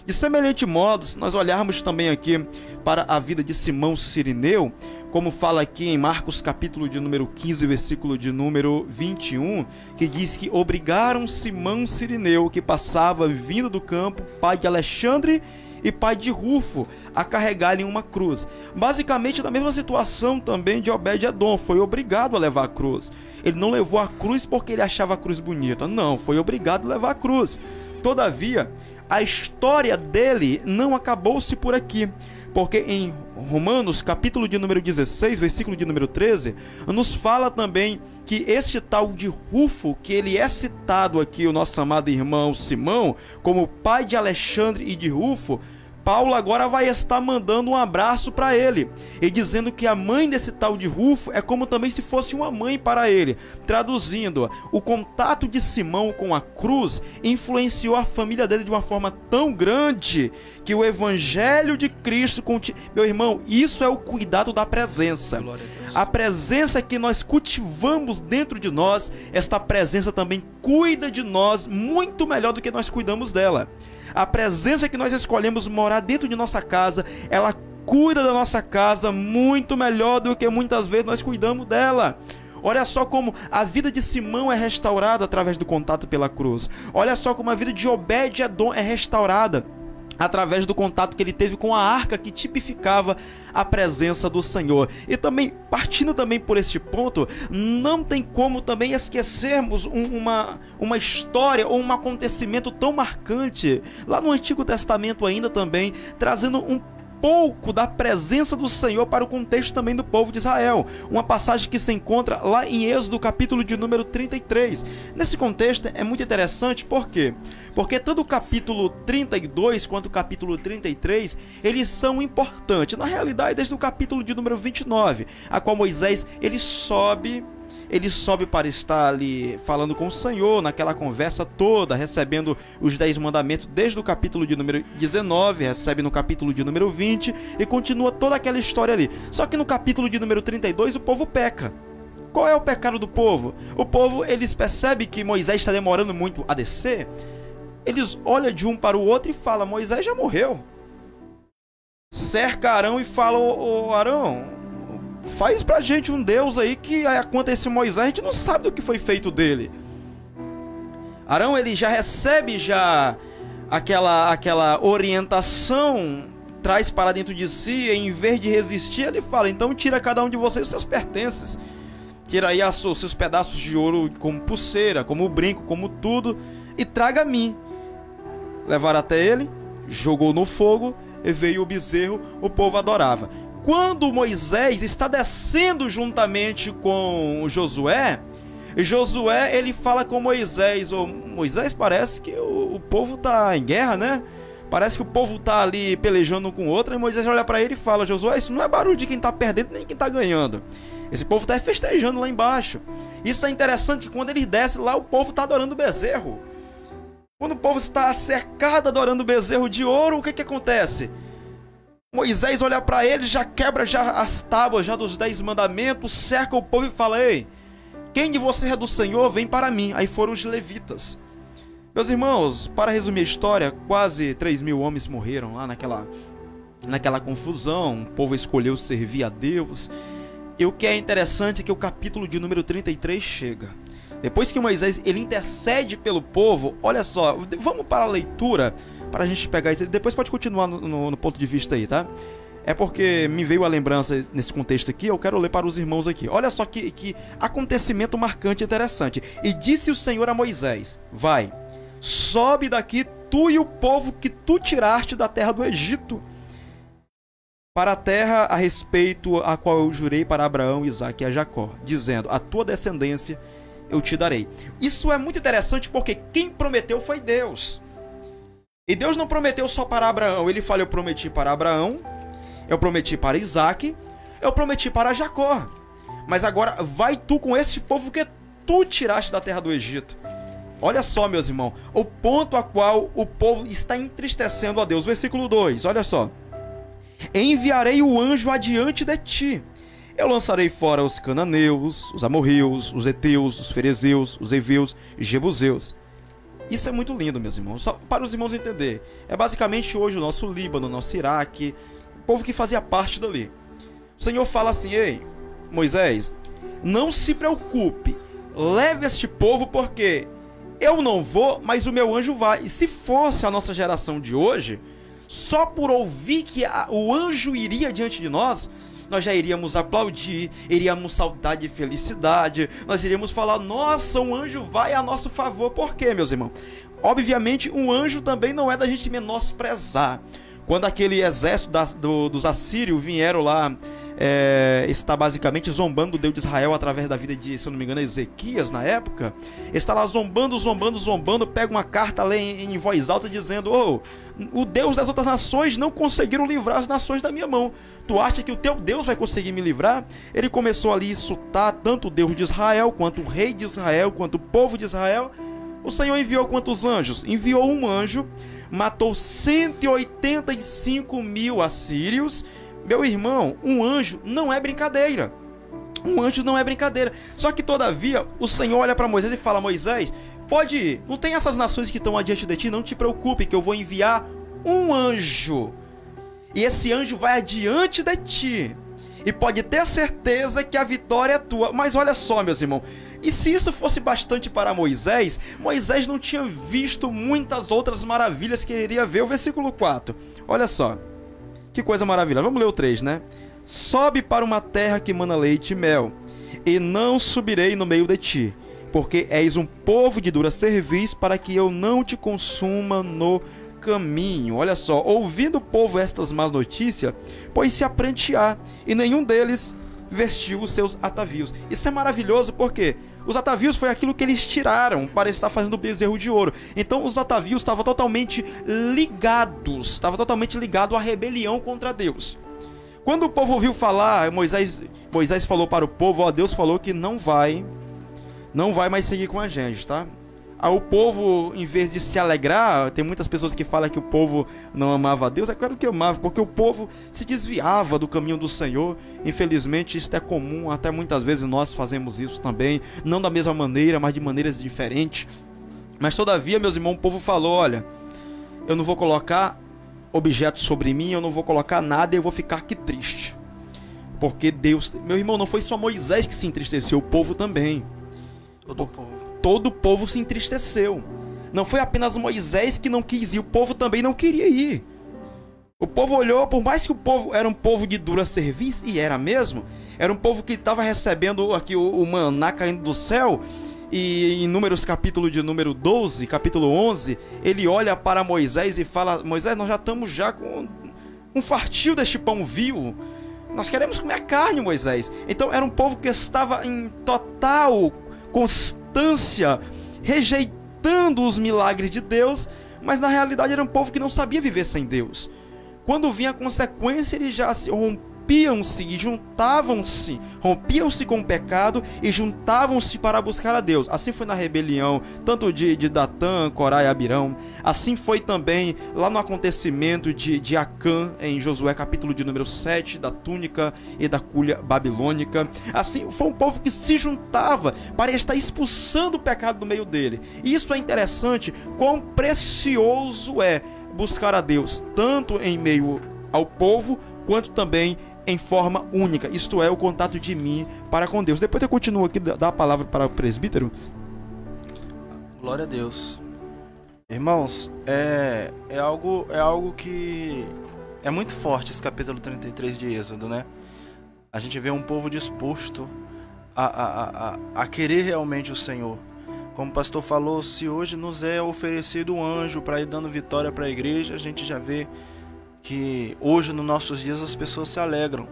De semelhante modo, se nós olharmos também aqui para a vida de Simão Sirineu, como fala aqui em Marcos capítulo de número 15, versículo de número 21, que diz que obrigaram Simão Sirineu, que passava vindo do campo, pai de Alexandre e pai de Rufo, a carregarem uma cruz. Basicamente na mesma situação também de Obed-Edom, foi obrigado a levar a cruz. Ele não levou a cruz porque ele achava a cruz bonita, não, foi obrigado a levar a cruz. Todavia, a história dele não acabou-se por aqui, porque em Romanos, capítulo de número 16, versículo de número 13, nos fala também que este tal de Rufo, que ele é citado aqui, o nosso amado irmão Simão, como pai de Alexandre e de Rufo, Paulo agora vai estar mandando um abraço para ele e dizendo que a mãe desse tal de Rufo é como também se fosse uma mãe para ele. Traduzindo, o contato de Simão com a cruz influenciou a família dele de uma forma tão grande que o evangelho de Cristo... Meu irmão, isso é o cuidado da presença. A presença que nós cultivamos dentro de nós, esta presença também cuida de nós muito melhor do que nós cuidamos dela. A presença que nós escolhemos morar dentro de nossa casa, ela cuida da nossa casa muito melhor do que muitas vezes nós cuidamos dela. Olha só como a vida de Simão é restaurada através do contato pela cruz. Olha só como a vida de Obed-Edom é restaurada através do contato que ele teve com a arca que tipificava a presença do Senhor. E também, partindo também por este ponto, não tem como também esquecermos uma história ou um acontecimento tão marcante, lá no Antigo Testamento ainda também, trazendo um pouco da presença do Senhor para o contexto também do povo de Israel. Uma passagem que se encontra lá em Êxodo, capítulo de número 33. Nesse contexto é muito interessante, por quê? Porque tanto o capítulo 32 quanto o capítulo 33, eles são importantes. Na realidade, desde o capítulo de número 29, a qual Moisés, ele sobe para estar ali falando com o Senhor, naquela conversa toda, recebendo os 10 mandamentos desde o capítulo de número 19, recebe no capítulo de número 20 e continua toda aquela história ali. Só que no capítulo de número 32 o povo peca. Qual é o pecado do povo? O povo, eles percebem que Moisés está demorando muito a descer, eles olham de um para o outro e falam: Moisés já morreu. Cerca Arão e fala: ô Arão, faz pra gente um Deus aí que quanto a esse Moisés a gente não sabe do que foi feito dele. Arão, ele já recebe aquela orientação, traz para dentro de si, e em vez de resistir ele fala: então tira cada um de vocês os seus pertences, tira aí os seus pedaços de ouro como pulseira, como brinco, como tudo, e traga a mim. Levaram até ele, jogou no fogo e veio o bezerro, o povo adorava. Quando Moisés está descendo juntamente com Josué, ele fala com Moisés: Moisés, parece que o povo está em guerra, né? Parece que o povo está ali pelejando um com o outro. E Moisés olha para ele e fala: Josué, isso não é barulho de quem está perdendo nem quem está ganhando. Esse povo está festejando lá embaixo. Isso é interessante, que quando ele desce lá, o povo está adorando o bezerro. Quando o povo está cercado adorando o bezerro de ouro, o que acontece? Moisés olha para ele, já quebra as tábuas dos 10 mandamentos, cerca o povo e fala: ei, quem de vocês é do Senhor, vem para mim. Aí foram os levitas. Meus irmãos, para resumir a história, quase 3.000 homens morreram lá naquela confusão. O povo escolheu servir a Deus. E o que é interessante é que o capítulo de número 33 chega. Depois que Moisés ele intercede pelo povo, olha só, vamos para a leitura, para a gente pegar isso. Depois pode continuar no ponto de vista aí, tá? É porque me veio a lembrança nesse contexto aqui, eu quero ler para os irmãos aqui. Olha só que acontecimento marcante e interessante. E disse o Senhor a Moisés: vai, sobe daqui, tu e o povo que tu tiraste da terra do Egito, para a terra a respeito a qual eu jurei para Abraão, Isaque e a Jacó, dizendo: a tua descendência eu te darei. Isso é muito interessante, porque quem prometeu foi Deus. E Deus não prometeu só para Abraão. Ele fala: eu prometi para Abraão, eu prometi para Isaque, eu prometi para Jacó. Mas agora vai tu com esse povo que tu tiraste da terra do Egito. Olha só, meus irmãos, o ponto a qual o povo está entristecendo a Deus. Versículo 2, olha só: enviarei o anjo adiante de ti. Eu lançarei fora os cananeus, os amorreus, os heteus, os ferezeus, os heveus e jebuseus. Isso é muito lindo, meus irmãos, só para os irmãos entenderem. É basicamente hoje o nosso Líbano, o nosso Iraque, o povo que fazia parte dali. O Senhor fala assim: ei, Moisés, não se preocupe, leve este povo, porque eu não vou, mas o meu anjo vai. E se fosse a nossa geração de hoje, só por ouvir que o anjo iria diante de nós já iríamos aplaudir, iríamos saltar de felicidade, nós iríamos falar: nossa, um anjo vai a nosso favor. Por quê, meus irmãos? Obviamente, um anjo também não é da gente menosprezar. Quando aquele exército dos assírios vieram lá está basicamente zombando do Deus de Israel através da vida de, se eu não me engano, Ezequias na época. Está lá zombando, pega uma carta, lê em voz alta dizendo: oh, o Deus das outras nações não conseguiram livrar as nações da minha mão. Tu acha que o teu Deus vai conseguir me livrar? Ele começou ali a insultar tanto o Deus de Israel, quanto o rei de Israel, quanto o povo de Israel. O Senhor enviou quantos anjos? Enviou um anjo, matou 185 mil assírios. Meu irmão, um anjo não é brincadeira. Um anjo não é brincadeira. Só que todavia, o Senhor olha para Moisés e fala: Moisés, pode ir, não tem essas nações que estão adiante de ti, não te preocupe, que eu vou enviar um anjo. E esse anjo vai adiante de ti. E pode ter certeza que a vitória é tua. Mas olha só, meus irmãos, e se isso fosse bastante para Moisés, Moisés não tinha visto muitas outras maravilhas que ele iria ver. O versículo 4, olha só. Que coisa maravilhosa. Vamos ler o 3, né? Sobe para uma terra que mana leite e mel, e não subirei no meio de ti, porque és um povo de dura cerviz, para que eu não te consuma no caminho. Olha só, ouvindo o povo estas más notícias, pôs-se a prantear, e nenhum deles vestiu os seus atavios. Isso é maravilhoso, porque os atavios foi aquilo que eles tiraram para estar fazendo o bezerro de ouro. Então os atavios estavam totalmente ligados, à rebelião contra Deus. Quando o povo ouviu falar, Moisés falou para o povo: ó, Deus falou que não vai mais seguir com a gente, tá? Aí o povo, em vez de se alegrar, tem muitas pessoas que falam que o povo não amava a Deus. É claro que amava, porque o povo se desviava do caminho do Senhor. Infelizmente isso é comum, até muitas vezes nós fazemos isso também, não da mesma maneira, mas de maneiras diferentes. Mas todavia, meus irmãos, o povo falou: olha, eu não vou colocar objetos sobre mim, eu não vou colocar nada, e eu vou ficar aqui triste. Porque Deus, meu irmão, não foi só Moisés que se entristeceu, o povo também. Todo o povo se entristeceu. Não foi apenas Moisés que não quis ir, o povo também não queria ir. O povo olhou, por mais que o povo era um povo de dura cerviz, e era mesmo, era um povo que estava recebendo aqui o maná caindo do céu. E em Números capítulo 12, capítulo 11, ele olha para Moisés e fala: Moisés, nós já estamos com um fartio deste pão vil. Nós queremos comer a carne, Moisés. Então era um povo que estava em total constância, rejeitando os milagres de Deus, mas na realidade era um povo que não sabia viver sem Deus. Quando vinha a consequência, eles já se rompiam-se e juntavam-se, rompiam-se com o pecado e juntavam-se para buscar a Deus. Assim foi na rebelião, tanto de Datã, Corá e Abirão. Assim foi também lá no acontecimento de Acã, em Josué capítulo de número 7, da túnica e da culha babilônica. Assim foi um povo que se juntava para estar expulsando o pecado do meio dele. E isso é interessante, quão precioso é buscar a Deus, tanto em meio ao povo, quanto também em forma única, isto é, o contato de mim para com Deus. Depois eu continuo aqui, dar a palavra para o presbítero. Glória a Deus. Irmãos, é algo que é muito forte, esse capítulo 33 de Êxodo, né? A gente vê um povo disposto a querer realmente o Senhor. Como o pastor falou, se hoje nos é oferecido um anjo para ir dando vitória para a igreja, a gente já vê que hoje, nos nossos dias, as pessoas se alegram,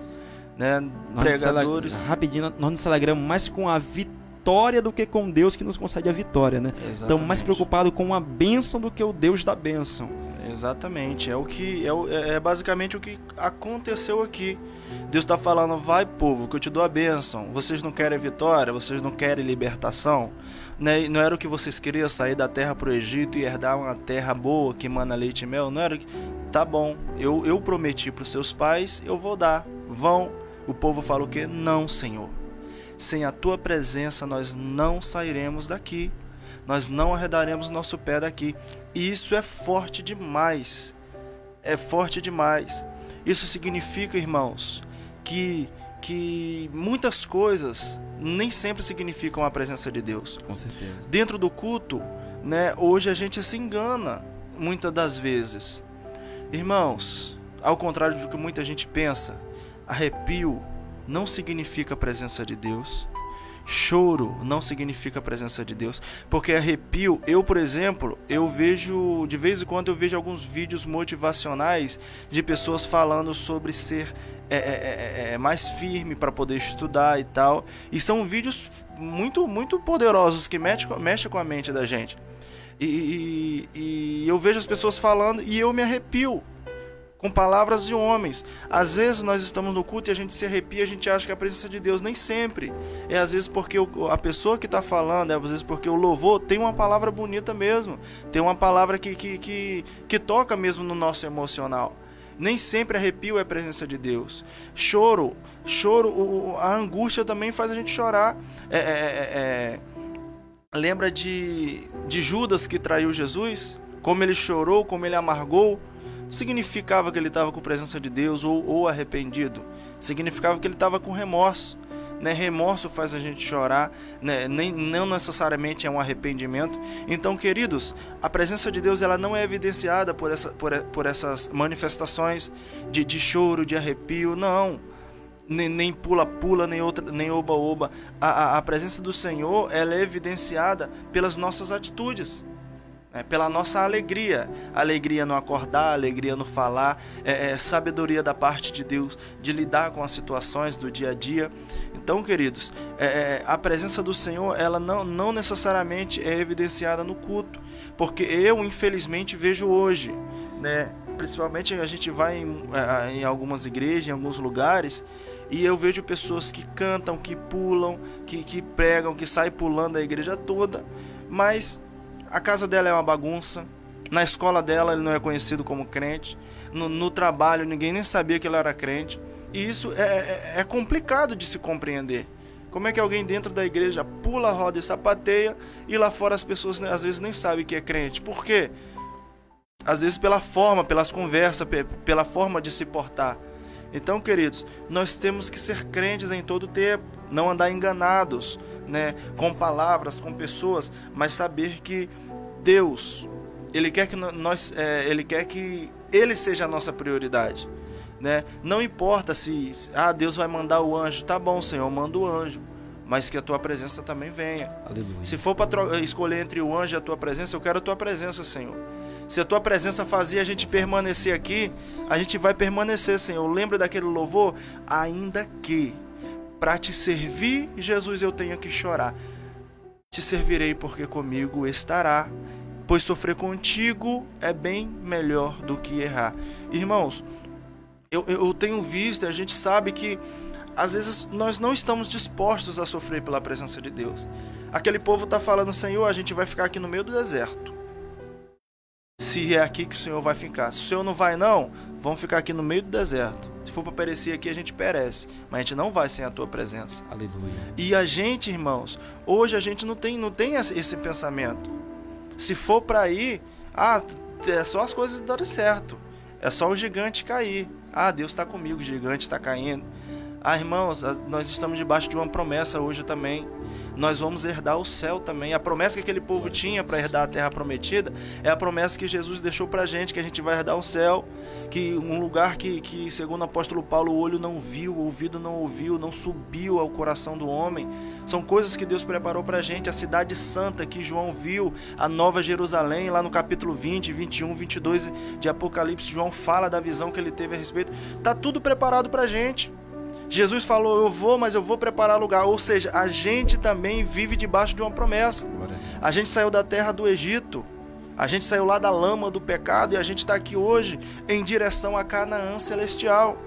né? Pregadores... Rapidinho, nós nos alegramos mais com a vitória do que com Deus que nos concede a vitória, né? Estamos mais preocupados com a bênção do que o Deus da bênção. Exatamente, é basicamente o que aconteceu aqui. Deus está falando: vai, povo, que eu te dou a bênção. Vocês não querem vitória? Vocês não querem libertação? Né? Não era o que vocês queriam, sair da terra para o Egito e herdar uma terra boa que mana leite e mel? Não era? Tá bom, eu prometi para os seus pais, eu vou dar. Vão. O povo fala o quê? Não, Senhor. Sem a tua presença nós não sairemos daqui. Nós não arredaremos nosso pé daqui. E isso é forte demais. É forte demais. Isso significa, irmãos, que muitas coisas nem sempre significam a presença de Deus. Com certeza. Dentro do culto, né, hoje a gente se engana muitas das vezes. Irmãos, ao contrário do que muita gente pensa, arrepio não significa a presença de Deus. Choro não significa a presença de Deus. Porque arrepio, eu, por exemplo, de vez em quando eu vejo alguns vídeos motivacionais de pessoas falando sobre ser mais firme para poder estudar e tal. E são vídeos muito, muito poderosos que mexem com a mente da gente. E eu vejo as pessoas falando e eu me arrepio com palavras de homens. Às vezes nós estamos no culto e a gente se arrepia, a gente acha que é a presença de Deus. Nem sempre. É às vezes porque a pessoa que está falando, às vezes porque o louvor tem uma palavra bonita mesmo. Tem uma palavra que toca mesmo no nosso emocional. Nem sempre arrepio é a presença de Deus. Choro, a angústia também faz a gente chorar. Lembra de Judas que traiu Jesus? Como ele chorou, como ele amargou. Significava que ele estava com a presença de Deus ou arrependido. Significava que ele estava com remorso. Né? Remorso faz a gente chorar, né? Não necessariamente é um arrependimento. Então, queridos, a presença de Deus ela não é evidenciada por essas manifestações de choro, de arrepio, não. Nem pula-pula, nem oba-oba. A presença do Senhor ela é evidenciada pelas nossas atitudes. Pela nossa alegria no acordar, alegria no falar, sabedoria da parte de Deus, de lidar com as situações do dia a dia. Então, queridos, a presença do Senhor, ela não necessariamente é evidenciada no culto, porque eu, infelizmente, vejo hoje, né, principalmente a gente vai em algumas igrejas, em alguns lugares, e eu vejo pessoas que cantam, que pulam, que pregam, que saem pulando a igreja toda, mas a casa dela é uma bagunça, na escola dela ele não é conhecido como crente, no trabalho ninguém nem sabia que ele era crente, e isso é complicado de se compreender. Como é que alguém dentro da igreja pula, roda e sapateia, e lá fora as pessoas às vezes nem sabem que é crente? Por quê? Às vezes pela forma, pelas conversas, pela forma de se portar. Então, queridos, nós temos que ser crentes em todo tempo, não andar enganados, né, com palavras, com pessoas, mas saber que Deus, Ele quer que Ele quer que Ele seja a nossa prioridade, né? Não importa se Deus vai mandar o anjo, tá bom, Senhor, manda o anjo, mas que a tua presença também venha. Aleluia. Se for para escolher entre o anjo e a tua presença, eu quero a tua presença, Senhor. Se a tua presença fazia a gente permanecer aqui, a gente vai permanecer, Senhor. Lembra daquele louvor? Ainda que para te servir, Jesus, eu tenha que chorar. Te servirei porque comigo estará, pois sofrer contigo é bem melhor do que errar. Irmãos, eu tenho visto, a gente sabe que às vezes nós não estamos dispostos a sofrer pela presença de Deus. Aquele povo está falando, Senhor, a gente vai ficar aqui no meio do deserto. Se é aqui que o Senhor vai ficar. Se o Senhor não vai não, vamos ficar aqui no meio do deserto. Se for para perecer aqui, a gente perece. Mas a gente não vai sem a tua presença. Aleluia. E a gente, irmãos, hoje a gente não tem esse pensamento. Se for para ir, é só as coisas darem certo. É só o gigante cair. Deus está comigo, o gigante está caindo. Irmãos, nós estamos debaixo de uma promessa hoje também. Nós vamos herdar o céu também. A promessa que aquele povo tinha para herdar a terra prometida é a promessa que Jesus deixou para a gente, que a gente vai herdar o céu, que um lugar que segundo o apóstolo Paulo, o olho não viu, o ouvido não ouviu, não subiu ao coração do homem. São coisas que Deus preparou para a gente. A cidade santa que João viu, a Nova Jerusalém, lá no capítulo 20, 21, 22 de Apocalipse, João fala da visão que ele teve a respeito. Está tudo preparado para a gente. Jesus falou, eu vou, mas eu vou preparar lugar. Ou seja, a gente também vive debaixo de uma promessa. A gente saiu da terra do Egito, a gente saiu lá da lama do pecado e a gente está aqui hoje em direção a Canaã celestial.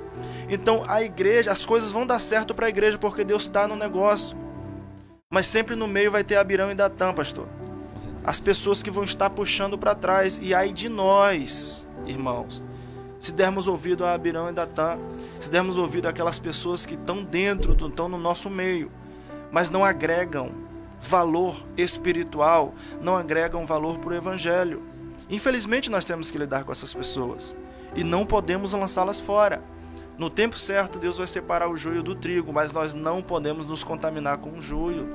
Então a igreja, as coisas vão dar certo para a igreja porque Deus está no negócio. Mas sempre no meio vai ter Abirão e Datã, pastor. As pessoas que vão estar puxando para trás. E aí de nós, irmãos, se dermos ouvido a Abirão e Datã, se dermos ouvido àquelas pessoas que estão dentro, estão no nosso meio, mas não agregam valor espiritual, não agregam valor para o evangelho. Infelizmente nós temos que lidar com essas pessoas e não podemos lançá-las fora. No tempo certo Deus vai separar o joio do trigo, mas nós não podemos nos contaminar com o joio.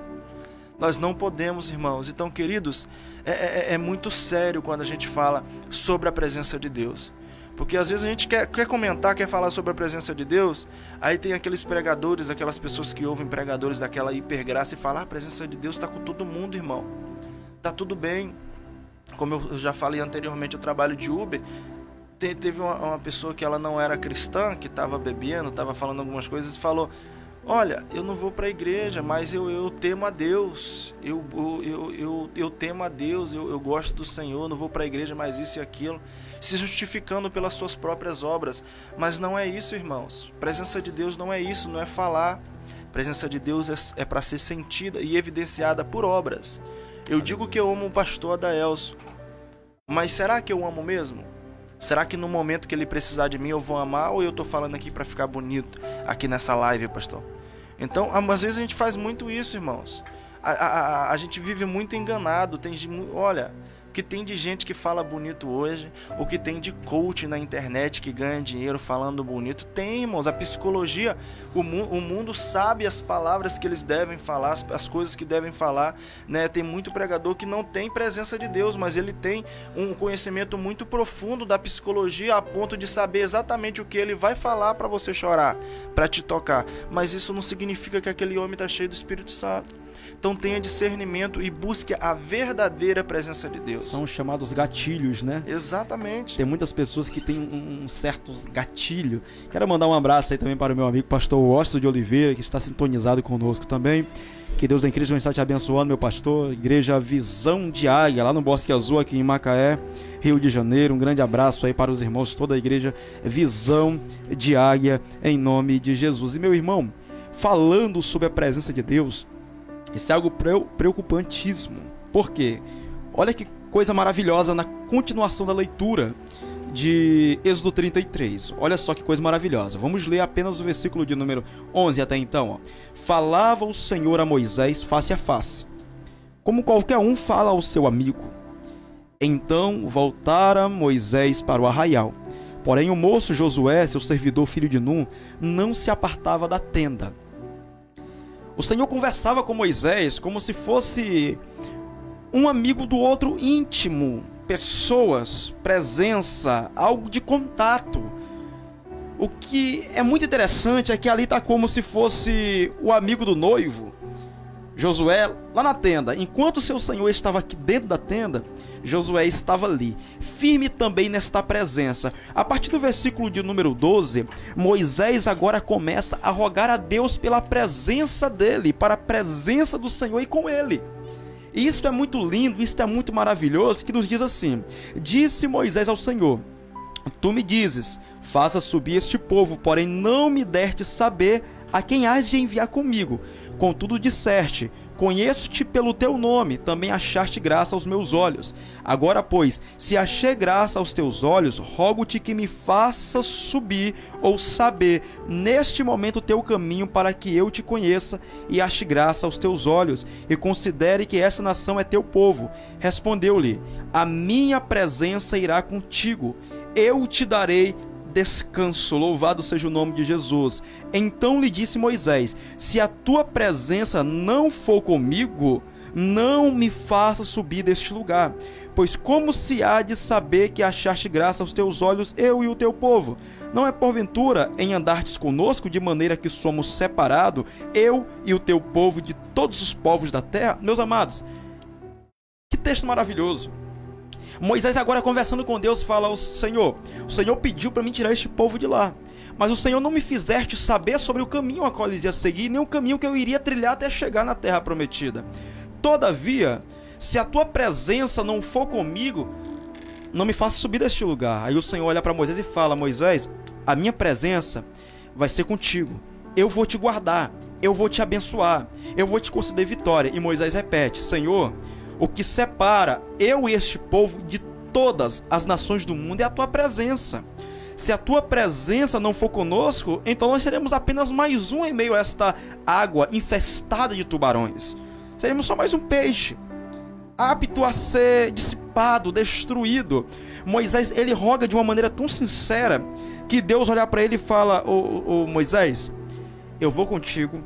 Nós não podemos, irmãos. Então, queridos, é muito sério quando a gente fala sobre a presença de Deus. Porque às vezes a gente quer comentar, quer falar sobre a presença de Deus, aí tem aqueles pregadores, aquelas pessoas que ouvem pregadores daquela hipergraça e falam, a presença de Deus está com todo mundo, irmão. Está tudo bem. Como eu já falei anteriormente, eu trabalho de Uber. Teve uma pessoa que ela não era cristã, que estava bebendo, estava falando algumas coisas e falou: olha, eu não vou para a igreja, mas eu temo a Deus, eu temo a Deus, eu gosto do Senhor, não vou para a igreja, mas isso e aquilo, se justificando pelas suas próprias obras. Mas não é isso, irmãos. Presença de Deus não é isso, não é falar. Presença de Deus é para ser sentida e evidenciada por obras. Eu digo que eu amo o pastor Adaelso, mas será que eu amo mesmo? Será que no momento que ele precisar de mim eu vou amar, ou eu tô falando aqui para ficar bonito aqui nessa live, pastor? Então, às vezes a gente faz muito isso, irmãos. A gente vive muito enganado. Olha, o que tem de gente que fala bonito hoje, o que tem de coach na internet que ganha dinheiro falando bonito. Tem, irmãos, a psicologia, o mundo sabe as palavras que eles devem falar, as coisas que devem falar, né? Tem muito pregador que não tem presença de Deus, mas ele tem um conhecimento muito profundo da psicologia, a ponto de saber exatamente o que ele vai falar para você chorar, para te tocar. Mas isso não significa que aquele homem está cheio do Espírito Santo. Então tenha discernimento e busque a verdadeira presença de Deus. São chamados gatilhos, né? Exatamente. Tem muitas pessoas que têm um certo gatilho. Quero mandar um abraço aí também para o meu amigo pastor Washington de Oliveira, que está sintonizado conosco também. Que Deus em Cristo vai estar te abençoando, meu pastor. Igreja Visão de Águia, lá no Bosque Azul, aqui em Macaé, Rio de Janeiro. Um grande abraço aí para os irmãos de toda a igreja Visão de Águia, em nome de Jesus. E meu irmão, falando sobre a presença de Deus, isso é algo preocupantíssimo. Por quê? Olha que coisa maravilhosa na continuação da leitura de Êxodo 33. Olha só que coisa maravilhosa. Vamos ler apenas o versículo de número 11 até então. Falava o Senhor a Moisés face a face, como qualquer um fala ao seu amigo. Então voltara Moisés para o arraial. Porém o moço Josué, seu servidor, filho de Nun, não se apartava da tenda. O Senhor conversava com Moisés como se fosse um amigo do outro íntimo, pessoas, presença, algo de contato. O que é muito interessante é que ali está como se fosse o amigo do noivo, Josué, lá na tenda. Enquanto seu Senhor estava aqui dentro da tenda, Josué estava ali, firme também nesta presença. A partir do versículo de número 12, Moisés agora começa a rogar a Deus pela presença dele, para a presença do Senhor e com ele. E isso é muito lindo, isso é muito maravilhoso, que nos diz assim: disse Moisés ao Senhor: tu me dizes, faça subir este povo, porém não me deste saber a quem hás de enviar comigo. Contudo disseste, conheço-te pelo teu nome, também achaste graça aos meus olhos. Agora, pois, se achei graça aos teus olhos, rogo-te que me faças subir ou saber neste momento o teu caminho, para que eu te conheça e ache graça aos teus olhos, e considere que essa nação é teu povo. Respondeu-lhe: a minha presença irá contigo, eu te darei descanso. Louvado seja o nome de Jesus. Então lhe disse Moisés: se a tua presença não for comigo, não me faça subir deste lugar, pois como se há de saber que achaste graça aos teus olhos, eu e o teu povo? Não é porventura em andartes conosco, de maneira que somos separados, eu e o teu povo, de todos os povos da terra? Meus amados, que texto maravilhoso. Moisés agora, conversando com Deus, fala ao Senhor: o Senhor pediu para mim tirar este povo de lá, mas o Senhor não me fizeste saber sobre o caminho a qual eles iam seguir, nem o caminho que eu iria trilhar até chegar na terra prometida. Todavia, se a tua presença não for comigo, não me faça subir deste lugar. Aí o Senhor olha para Moisés e fala: Moisés, a minha presença vai ser contigo, eu vou te guardar, eu vou te abençoar, eu vou te conceder vitória. E Moisés repete: Senhor, o que separa eu e este povo de todas as nações do mundo é a tua presença. Se a tua presença não for conosco, então nós seremos apenas mais um em meio a esta água infestada de tubarões. Seremos só mais um peixe, apto a ser dissipado, destruído. Moisés, ele roga de uma maneira tão sincera, que Deus olha para ele e fala: ô Moisés, eu vou contigo,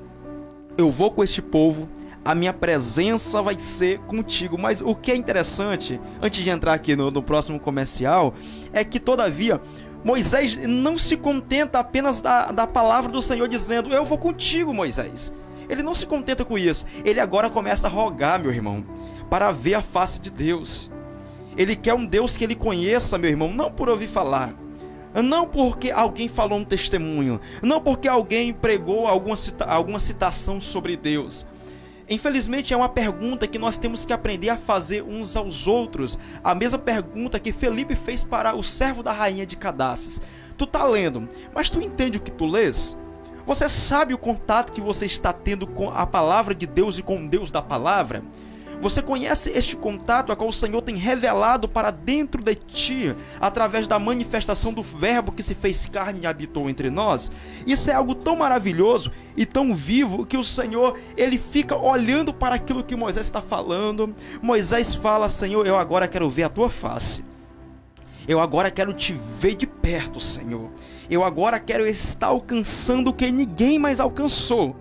eu vou com este povo, a minha presença vai ser contigo. Mas o que é interessante, antes de entrar aqui no próximo comercial, é que todavia Moisés não se contenta apenas da palavra do Senhor dizendo: eu vou contigo, Moisés. Ele não se contenta com isso. Ele agora começa a rogar, meu irmão, para ver a face de Deus. Ele quer um Deus que ele conheça, meu irmão, não por ouvir falar, não porque alguém falou um testemunho, não porque alguém pregou alguma citação sobre Deus. Infelizmente é uma pergunta que nós temos que aprender a fazer uns aos outros. A mesma pergunta que Felipe fez para o servo da rainha de Cadasses. Tu tá lendo, mas tu entende o que tu lês? Você sabe o contato que você está tendo com a palavra de Deus e com o Deus da palavra? Você conhece este contato a qual o Senhor tem revelado para dentro de ti, através da manifestação do verbo que se fez carne e habitou entre nós? Isso é algo tão maravilhoso e tão vivo que o Senhor, ele fica olhando para aquilo que Moisés está falando. Moisés fala: Senhor, eu agora quero ver a tua face. Eu agora quero te ver de perto, Senhor. Eu agora quero estar alcançando o que ninguém mais alcançou.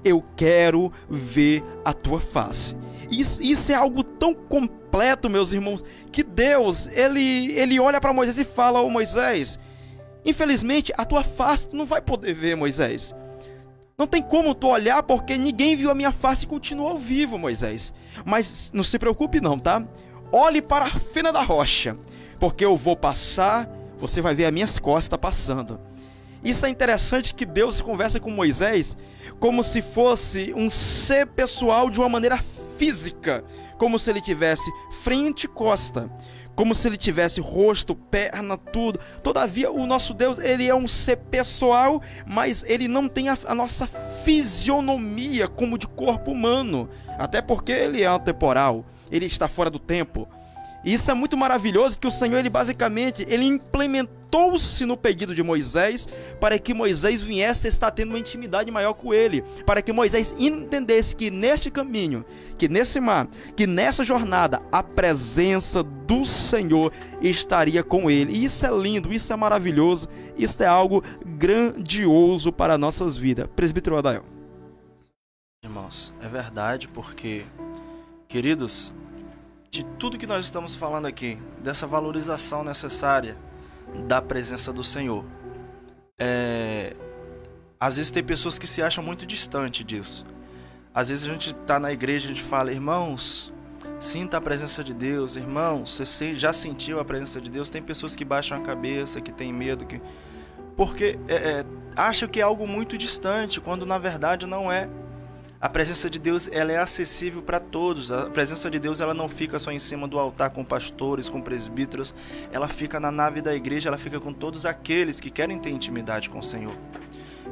Eu quero ver a tua face. Isso é algo tão completo, meus irmãos, que Deus, ele olha para Moisés e fala: ô Moisés, infelizmente a tua face tu não vai poder ver, Moisés. Não tem como tu olhar porque ninguém viu a minha face e continuou vivo, Moisés. Mas não se preocupe não, tá? Olhe para a fenda da rocha, porque eu vou passar, você vai ver as minhas costas passando. Isso é interessante, que Deus conversa com Moisés como se fosse um ser pessoal de uma maneira física, como se ele tivesse frente e costa, como se ele tivesse rosto, perna, tudo. Todavia o nosso Deus, ele é um ser pessoal, mas ele não tem a nossa fisionomia como de corpo humano, até porque ele é atemporal, ele está fora do tempo. E isso é muito maravilhoso, que o Senhor, ele basicamente, ele implementou-se no pedido de Moisés, para que Moisés viesse a estar tendo uma intimidade maior com ele, para que Moisés entendesse que neste caminho, que nesse mar, que nessa jornada, a presença do Senhor estaria com ele. E isso é lindo, isso é maravilhoso, isso é algo grandioso para nossas vidas. Presbítero Adael. Irmãos, é verdade, porque, queridos, de tudo que nós estamos falando aqui, dessa valorização necessária da presença do Senhor, às vezes tem pessoas que se acham muito distante disso. Às vezes a gente está na igreja, a gente fala: irmãos, sinta a presença de Deus. Irmãos, você já sentiu a presença de Deus? Tem pessoas que baixam a cabeça, que tem medo, porque acham que é algo muito distante, quando na verdade não é. A presença de Deus, ela é acessível para todos. A presença de Deus, ela não fica só em cima do altar com pastores, com presbíteros. Ela fica na nave da igreja, ela fica com todos aqueles que querem ter intimidade com o Senhor.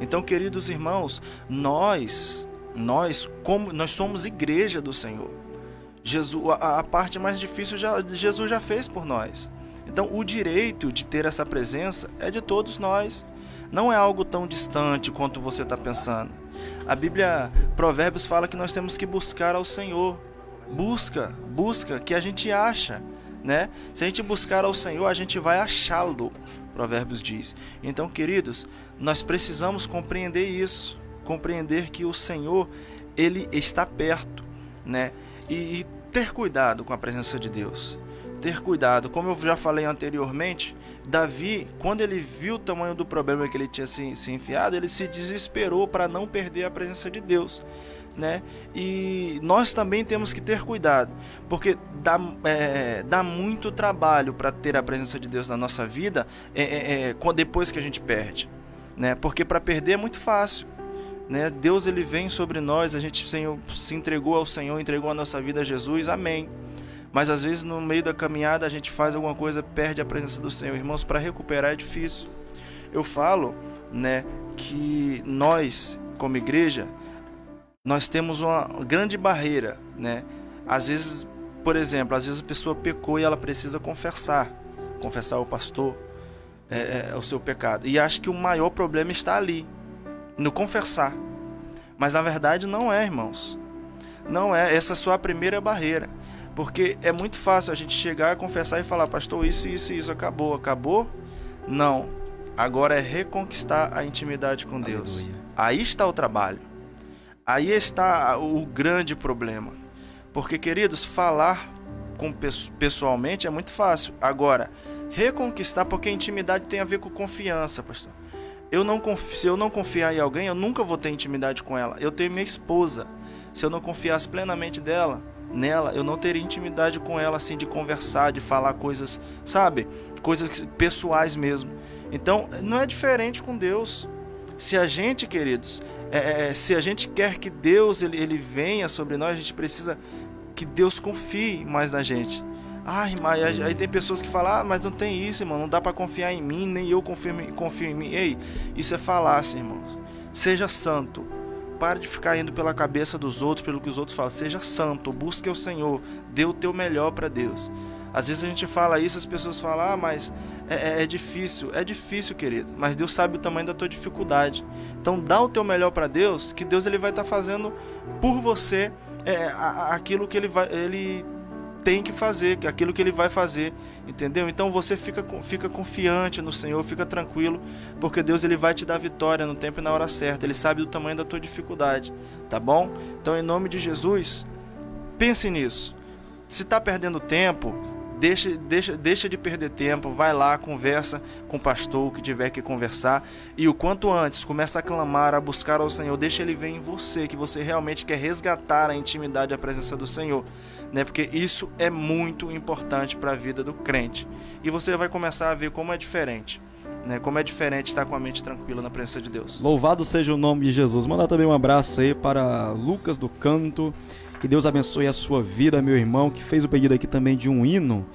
Então, queridos irmãos, nós somos igreja do Senhor. A parte mais difícil Jesus já fez por nós. Então, o direito de ter essa presença é de todos nós. Não é algo tão distante quanto você está pensando. A Bíblia, Provérbios, fala que nós temos que buscar ao Senhor. Busca, que a gente acha, né? Se a gente buscar ao Senhor, a gente vai achá-lo, Provérbios diz. Então, queridos, nós precisamos compreender isso, compreender que o Senhor, ele está perto, né? E ter cuidado com a presença de Deus. Ter cuidado, como eu já falei anteriormente, Davi, quando ele viu o tamanho do problema que ele tinha se enfiado, ele se desesperou para não perder a presença de Deus, né? E nós também temos que ter cuidado, porque dá muito trabalho para ter a presença de Deus na nossa vida depois que a gente perde, né? Porque para perder é muito fácil, né? Deus, ele vem sobre nós, a gente se entregou ao Senhor, entregou a nossa vida a Jesus, amém. Mas às vezes no meio da caminhada a gente faz alguma coisa, perde a presença do Senhor. Irmãos, para recuperar é difícil. Eu falo, né, que nós, como igreja, nós temos uma grande barreira, né? Às vezes, por exemplo, às vezes a pessoa pecou e ela precisa confessar ao pastor o seu pecado. E acho que o maior problema está ali, no confessar. Mas na verdade não é, irmãos. Não é, essa é só a primeira barreira. Porque é muito fácil a gente chegar, confessar e falar: pastor, isso, acabou. Não, agora é reconquistar a intimidade com Deus. Aleluia. Aí está o trabalho. Aí está o grande problema. Porque, queridos, falar pessoalmente é muito fácil. Agora, reconquistar, porque a intimidade tem a ver com confiança, pastor. Se eu não confiar em alguém, eu nunca vou ter intimidade com ela. Eu tenho minha esposa. Se eu não confiasse plenamente nela, nela, eu não teria intimidade com ela, assim, de conversar, de falar coisas, sabe? Coisas pessoais mesmo. Então, não é diferente com Deus. Se a gente, queridos, se a gente quer que Deus ele venha sobre nós, a gente precisa que Deus confie mais na gente. Mas aí tem pessoas que falam, mas não tem isso, irmão, não dá para confiar em mim, nem eu confio em mim. Ei, isso é falácia, irmãos. Seja santo. Pare de ficar indo pela cabeça dos outros, pelo que os outros falam. Seja santo, busque o Senhor, dê o teu melhor para Deus. Às vezes a gente fala isso, as pessoas falam, mas é difícil. É difícil, querido, mas Deus sabe o tamanho da tua dificuldade. Então dá o teu melhor para Deus, que Deus ele vai estar fazendo por você aquilo que ele tem que fazer, aquilo que ele vai fazer, entendeu? Então você fica confiante no Senhor, fica tranquilo, porque Deus ele vai te dar vitória no tempo e na hora certa. Ele sabe do tamanho da tua dificuldade, tá bom? Então, em nome de Jesus, pense nisso. Se está perdendo tempo, deixa de perder tempo, vai lá, conversa com o pastor, o que tiver que conversar, e o quanto antes, começa a clamar, a buscar ao Senhor, deixa ele ver em você, que você realmente quer resgatar a intimidade e a presença do Senhor, né? Porque isso é muito importante para a vida do crente, e você vai começar a ver como é diferente, né? Como é diferente estar com a mente tranquila na presença de Deus. Louvado seja o nome de Jesus. Mandar também um abraço aí para Lucas do Canto. Que Deus abençoe a sua vida, meu irmão, que fez o pedido aqui também de um hino,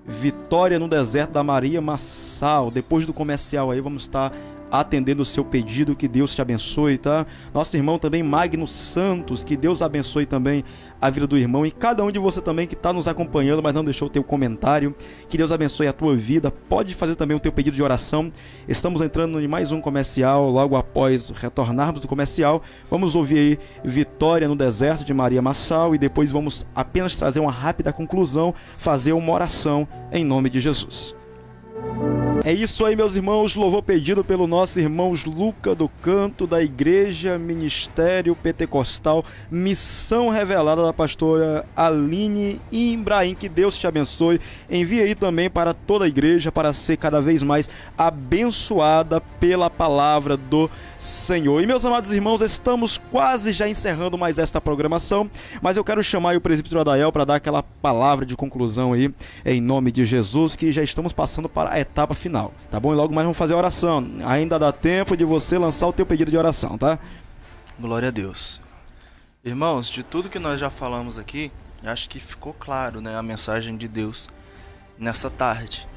Vitória no Deserto, da Maria Massal. Depois do comercial aí, vamos estar atendendo o seu pedido, que Deus te abençoe, tá? Nosso irmão também, Magno Santos, que Deus abençoe também a vida do irmão e cada um de você também que está nos acompanhando, mas não deixou o teu comentário, que Deus abençoe a tua vida. Pode fazer também o teu pedido de oração. Estamos entrando em mais um comercial, logo após retornarmos do comercial, vamos ouvir aí Vitória no Deserto, de Maria Massal, e depois vamos apenas trazer uma rápida conclusão, fazer uma oração em nome de Jesus. É isso aí, meus irmãos, louvor pedido pelo nosso irmão Lucas do Canto, da Igreja Ministério Pentecostal Missão Revelada, da pastora Aline Ibrahim. Que Deus te abençoe. Envie aí também para toda a igreja, para ser cada vez mais abençoada pela palavra do Senhor. E, meus amados irmãos, estamos quase já encerrando mais esta programação, mas eu quero chamar aí o presbítero Adael para dar aquela palavra de conclusão aí, em nome de Jesus, que já estamos passando para a etapa final, tá bom? E logo mais vamos fazer a oração. Ainda dá tempo de você lançar o teu pedido de oração, tá? Glória a Deus. Irmãos, de tudo que nós já falamos aqui, acho que ficou claro, né, a mensagem de Deus nessa tarde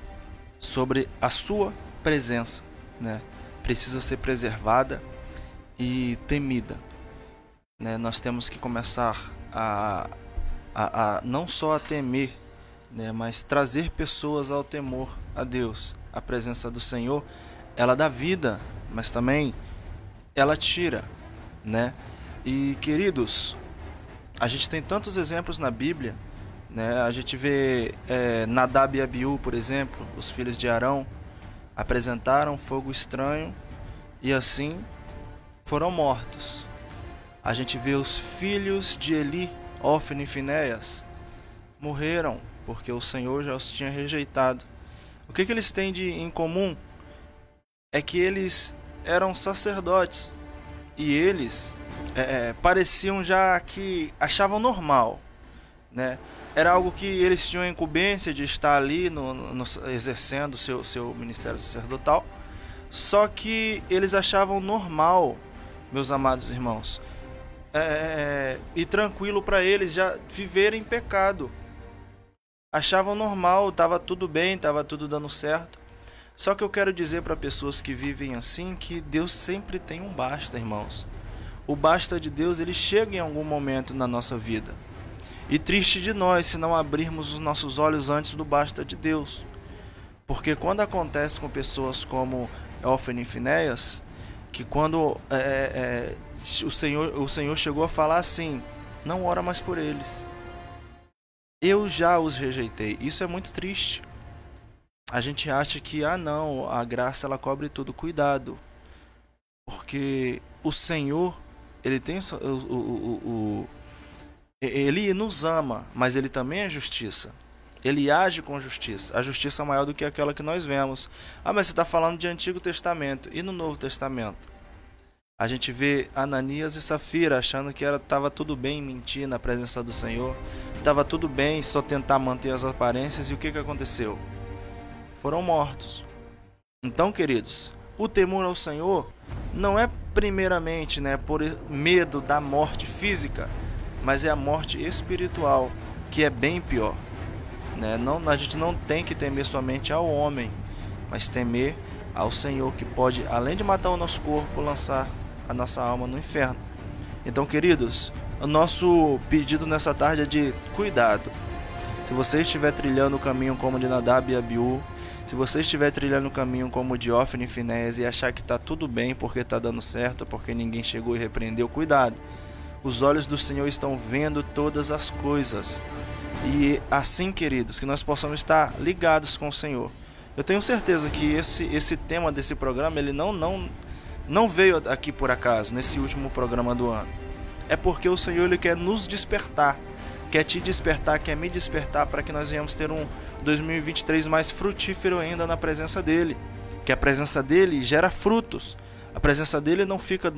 sobre a sua presença, né? Precisa ser preservada e temida, né? Nós temos que começar a não só a temer, né, mas trazer pessoas ao temor a Deus. A presença do Senhor, ela dá vida, mas também ela tira, né? E, queridos, a gente tem tantos exemplos na Bíblia, né? A gente vê Nadab e Abiú, por exemplo, os filhos de Arão, apresentaram fogo estranho e assim foram mortos. A gente vê os filhos de Eli, Hófni e Finéias, morreram porque o Senhor já os tinha rejeitado. O que eles têm em comum é que eles eram sacerdotes e eles pareciam já que achavam normal, né? Era algo que eles tinham a incumbência de estar ali exercendo o seu ministério sacerdotal, só que eles achavam normal, meus amados irmãos, e tranquilo para eles já viverem em pecado. Achavam normal, estava tudo bem, estava tudo dando certo. Só que eu quero dizer para pessoas que vivem assim que Deus sempre tem um basta, irmãos. O basta de Deus, ele chega em algum momento na nossa vida. E triste de nós se não abrirmos os nossos olhos antes do basta de Deus. Porque quando acontece com pessoas como Hófni e Finéias, que quando o Senhor chegou a falar assim, não ora mais por eles. Eu já os rejeitei. Isso é muito triste. A gente acha que, não, a graça ela cobre tudo. Cuidado. Porque o Senhor, ele tem ele nos ama, mas ele também é justiça. Ele age com justiça. A justiça é maior do que aquela que nós vemos. Mas você está falando de Antigo Testamento. E no Novo Testamento? A gente vê Ananias e Safira achando que estava tudo bem mentir na presença do Senhor, estava tudo bem só tentar manter as aparências, e o que aconteceu? Foram mortos. Então, queridos, o temor ao Senhor não é primeiramente, por medo da morte física, mas é a morte espiritual, que é bem pior. Não, a gente não tem que temer somente ao homem, mas temer ao Senhor, que pode, além de matar o nosso corpo, lançar a nossa alma no inferno. Então, queridos, o nosso pedido nessa tarde é de cuidado. Se você estiver trilhando o caminho como de Nadab e Abiú, se você estiver trilhando o caminho como de Ofni e Finés e achar que está tudo bem porque está dando certo, porque ninguém chegou e repreendeu, cuidado. Os olhos do Senhor estão vendo todas as coisas. E assim, queridos, que nós possamos estar ligados com o Senhor. Eu tenho certeza que esse tema desse programa, ele não veio aqui por acaso, nesse último programa do ano. É porque o Senhor, ele quer nos despertar, quer te despertar, quer me despertar, para que nós venhamos ter um 2023 mais frutífero ainda na presença dele. Que a presença dele gera frutos. A presença dele não fica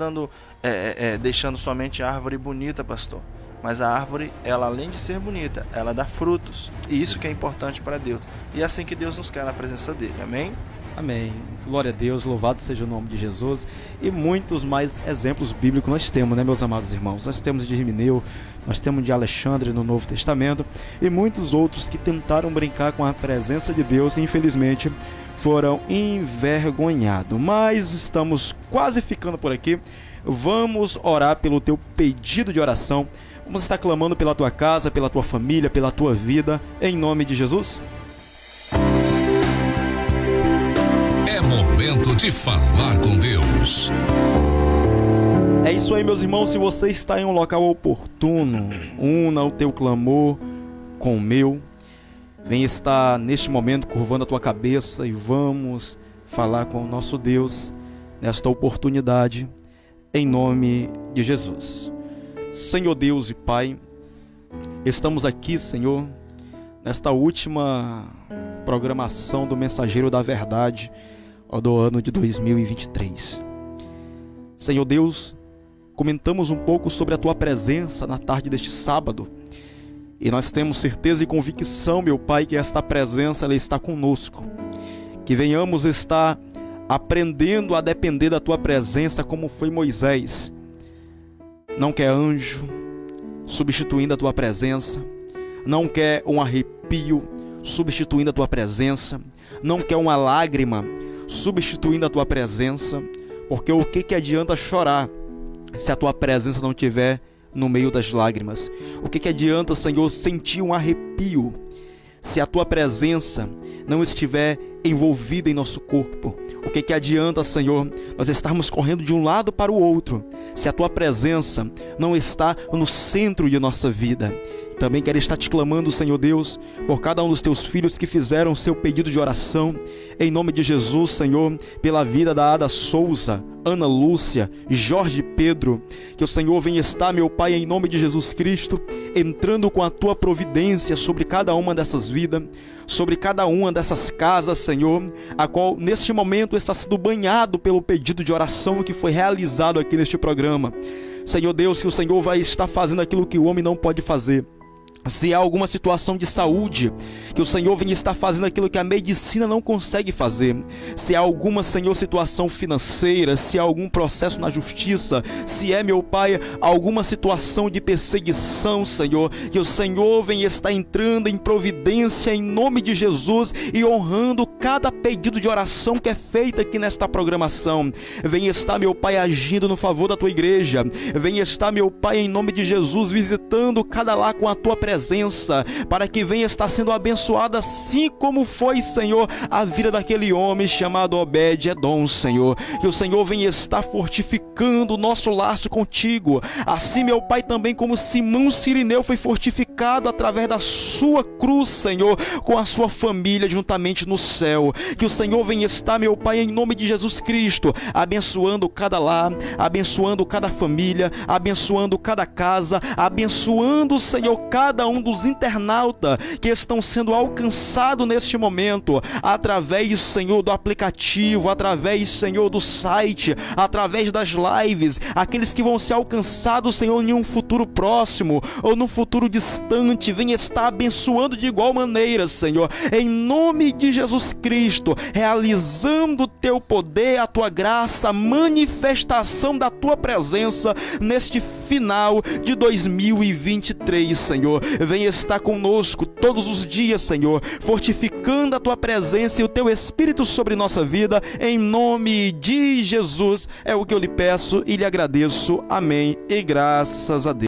deixando somente a árvore bonita, pastor. Mas a árvore, ela além de ser bonita, ela dá frutos. E isso que é importante para Deus. E é assim que Deus nos quer na presença dele. Amém? Amém. Glória a Deus, louvado seja o nome de Jesus. E muitos mais exemplos bíblicos nós temos, meus amados irmãos. Nós temos de Himeneu, nós temos de Alexandre no Novo Testamento, e muitos outros que tentaram brincar com a presença de Deus e infelizmente foram envergonhados. Mas estamos quase ficando por aqui. Vamos orar pelo teu pedido de oração. Vamos estar clamando pela tua casa, pela tua família, pela tua vida, em nome de Jesus. É momento de falar com Deus. É isso aí, meus irmãos. Se você está em um local oportuno, una o teu clamor com o meu. Vem estar neste momento curvando a tua cabeça e vamos falar com o nosso Deus nesta oportunidade, em nome de Jesus. Senhor Deus e Pai, estamos aqui, Senhor, nesta última programação do Mensageiro da Verdade do ano de 2023. Senhor Deus, comentamos um pouco sobre a Tua presença na tarde deste sábado, e nós temos certeza e convicção, meu Pai, que esta presença ela está conosco, que venhamos estar aprendendo a depender da Tua presença como foi Moisés. Não quer anjo substituindo a Tua presença, não quer um arrepio substituindo a Tua presença, não quer uma lágrima substituindo a Tua presença, porque o que adianta chorar se a Tua presença não estiver no meio das lágrimas? O que adianta, Senhor, sentir um arrepio se a Tua presença não estiver envolvida em nosso corpo? O que adianta, Senhor, nós estarmos correndo de um lado para o outro se a Tua presença não está no centro de nossa vida? Também quero estar te clamando, Senhor Deus, por cada um dos Teus filhos que fizeram seu pedido de oração, em nome de Jesus, Senhor, pela vida da Ada Souza, Ana Lúcia, Jorge Pedro, que o Senhor venha estar, meu Pai, em nome de Jesus Cristo, entrando com a Tua providência sobre cada uma dessas vidas, sobre cada uma dessas casas, Senhor, a qual neste momento está sendo banhado pelo pedido de oração que foi realizado aqui neste programa. Senhor Deus, que o Senhor vai estar fazendo aquilo que o homem não pode fazer. Se há alguma situação de saúde, que o Senhor venha estar fazendo aquilo que a medicina não consegue fazer. Se há alguma, Senhor, situação financeira, se há algum processo na justiça, se é, meu Pai, alguma situação de perseguição, Senhor, que o Senhor venha estar entrando em providência em nome de Jesus e honrando cada pedido de oração que é feito aqui nesta programação. Venha estar, meu Pai, agindo no favor da Tua igreja. Venha estar, meu Pai, em nome de Jesus, visitando cada lar com a Tua presença, para que venha estar sendo abençoada, assim como foi, Senhor, a vida daquele homem chamado Obed-Edom, Senhor. Que o Senhor venha estar fortificando o nosso laço contigo, assim, meu Pai, também como Simão Cirineu foi fortificado através da sua cruz, Senhor, com a sua família juntamente no céu. Que o Senhor venha estar, meu Pai, em nome de Jesus Cristo, abençoando cada lar, abençoando cada família, abençoando cada casa, abençoando, Senhor, cada cada um dos internautas que estão sendo alcançados neste momento, através, Senhor, do aplicativo, através, Senhor, do site, através das lives, aqueles que vão ser alcançados, Senhor, em um futuro próximo ou no futuro distante, venha estar abençoando de igual maneira, Senhor, em nome de Jesus Cristo, realizando o teu poder, a tua graça, a manifestação da tua presença neste final de 2023, Senhor. Venha estar conosco todos os dias, Senhor, fortificando a tua presença e o teu Espírito sobre nossa vida, em nome de Jesus, é o que eu lhe peço e lhe agradeço. Amém e graças a Deus.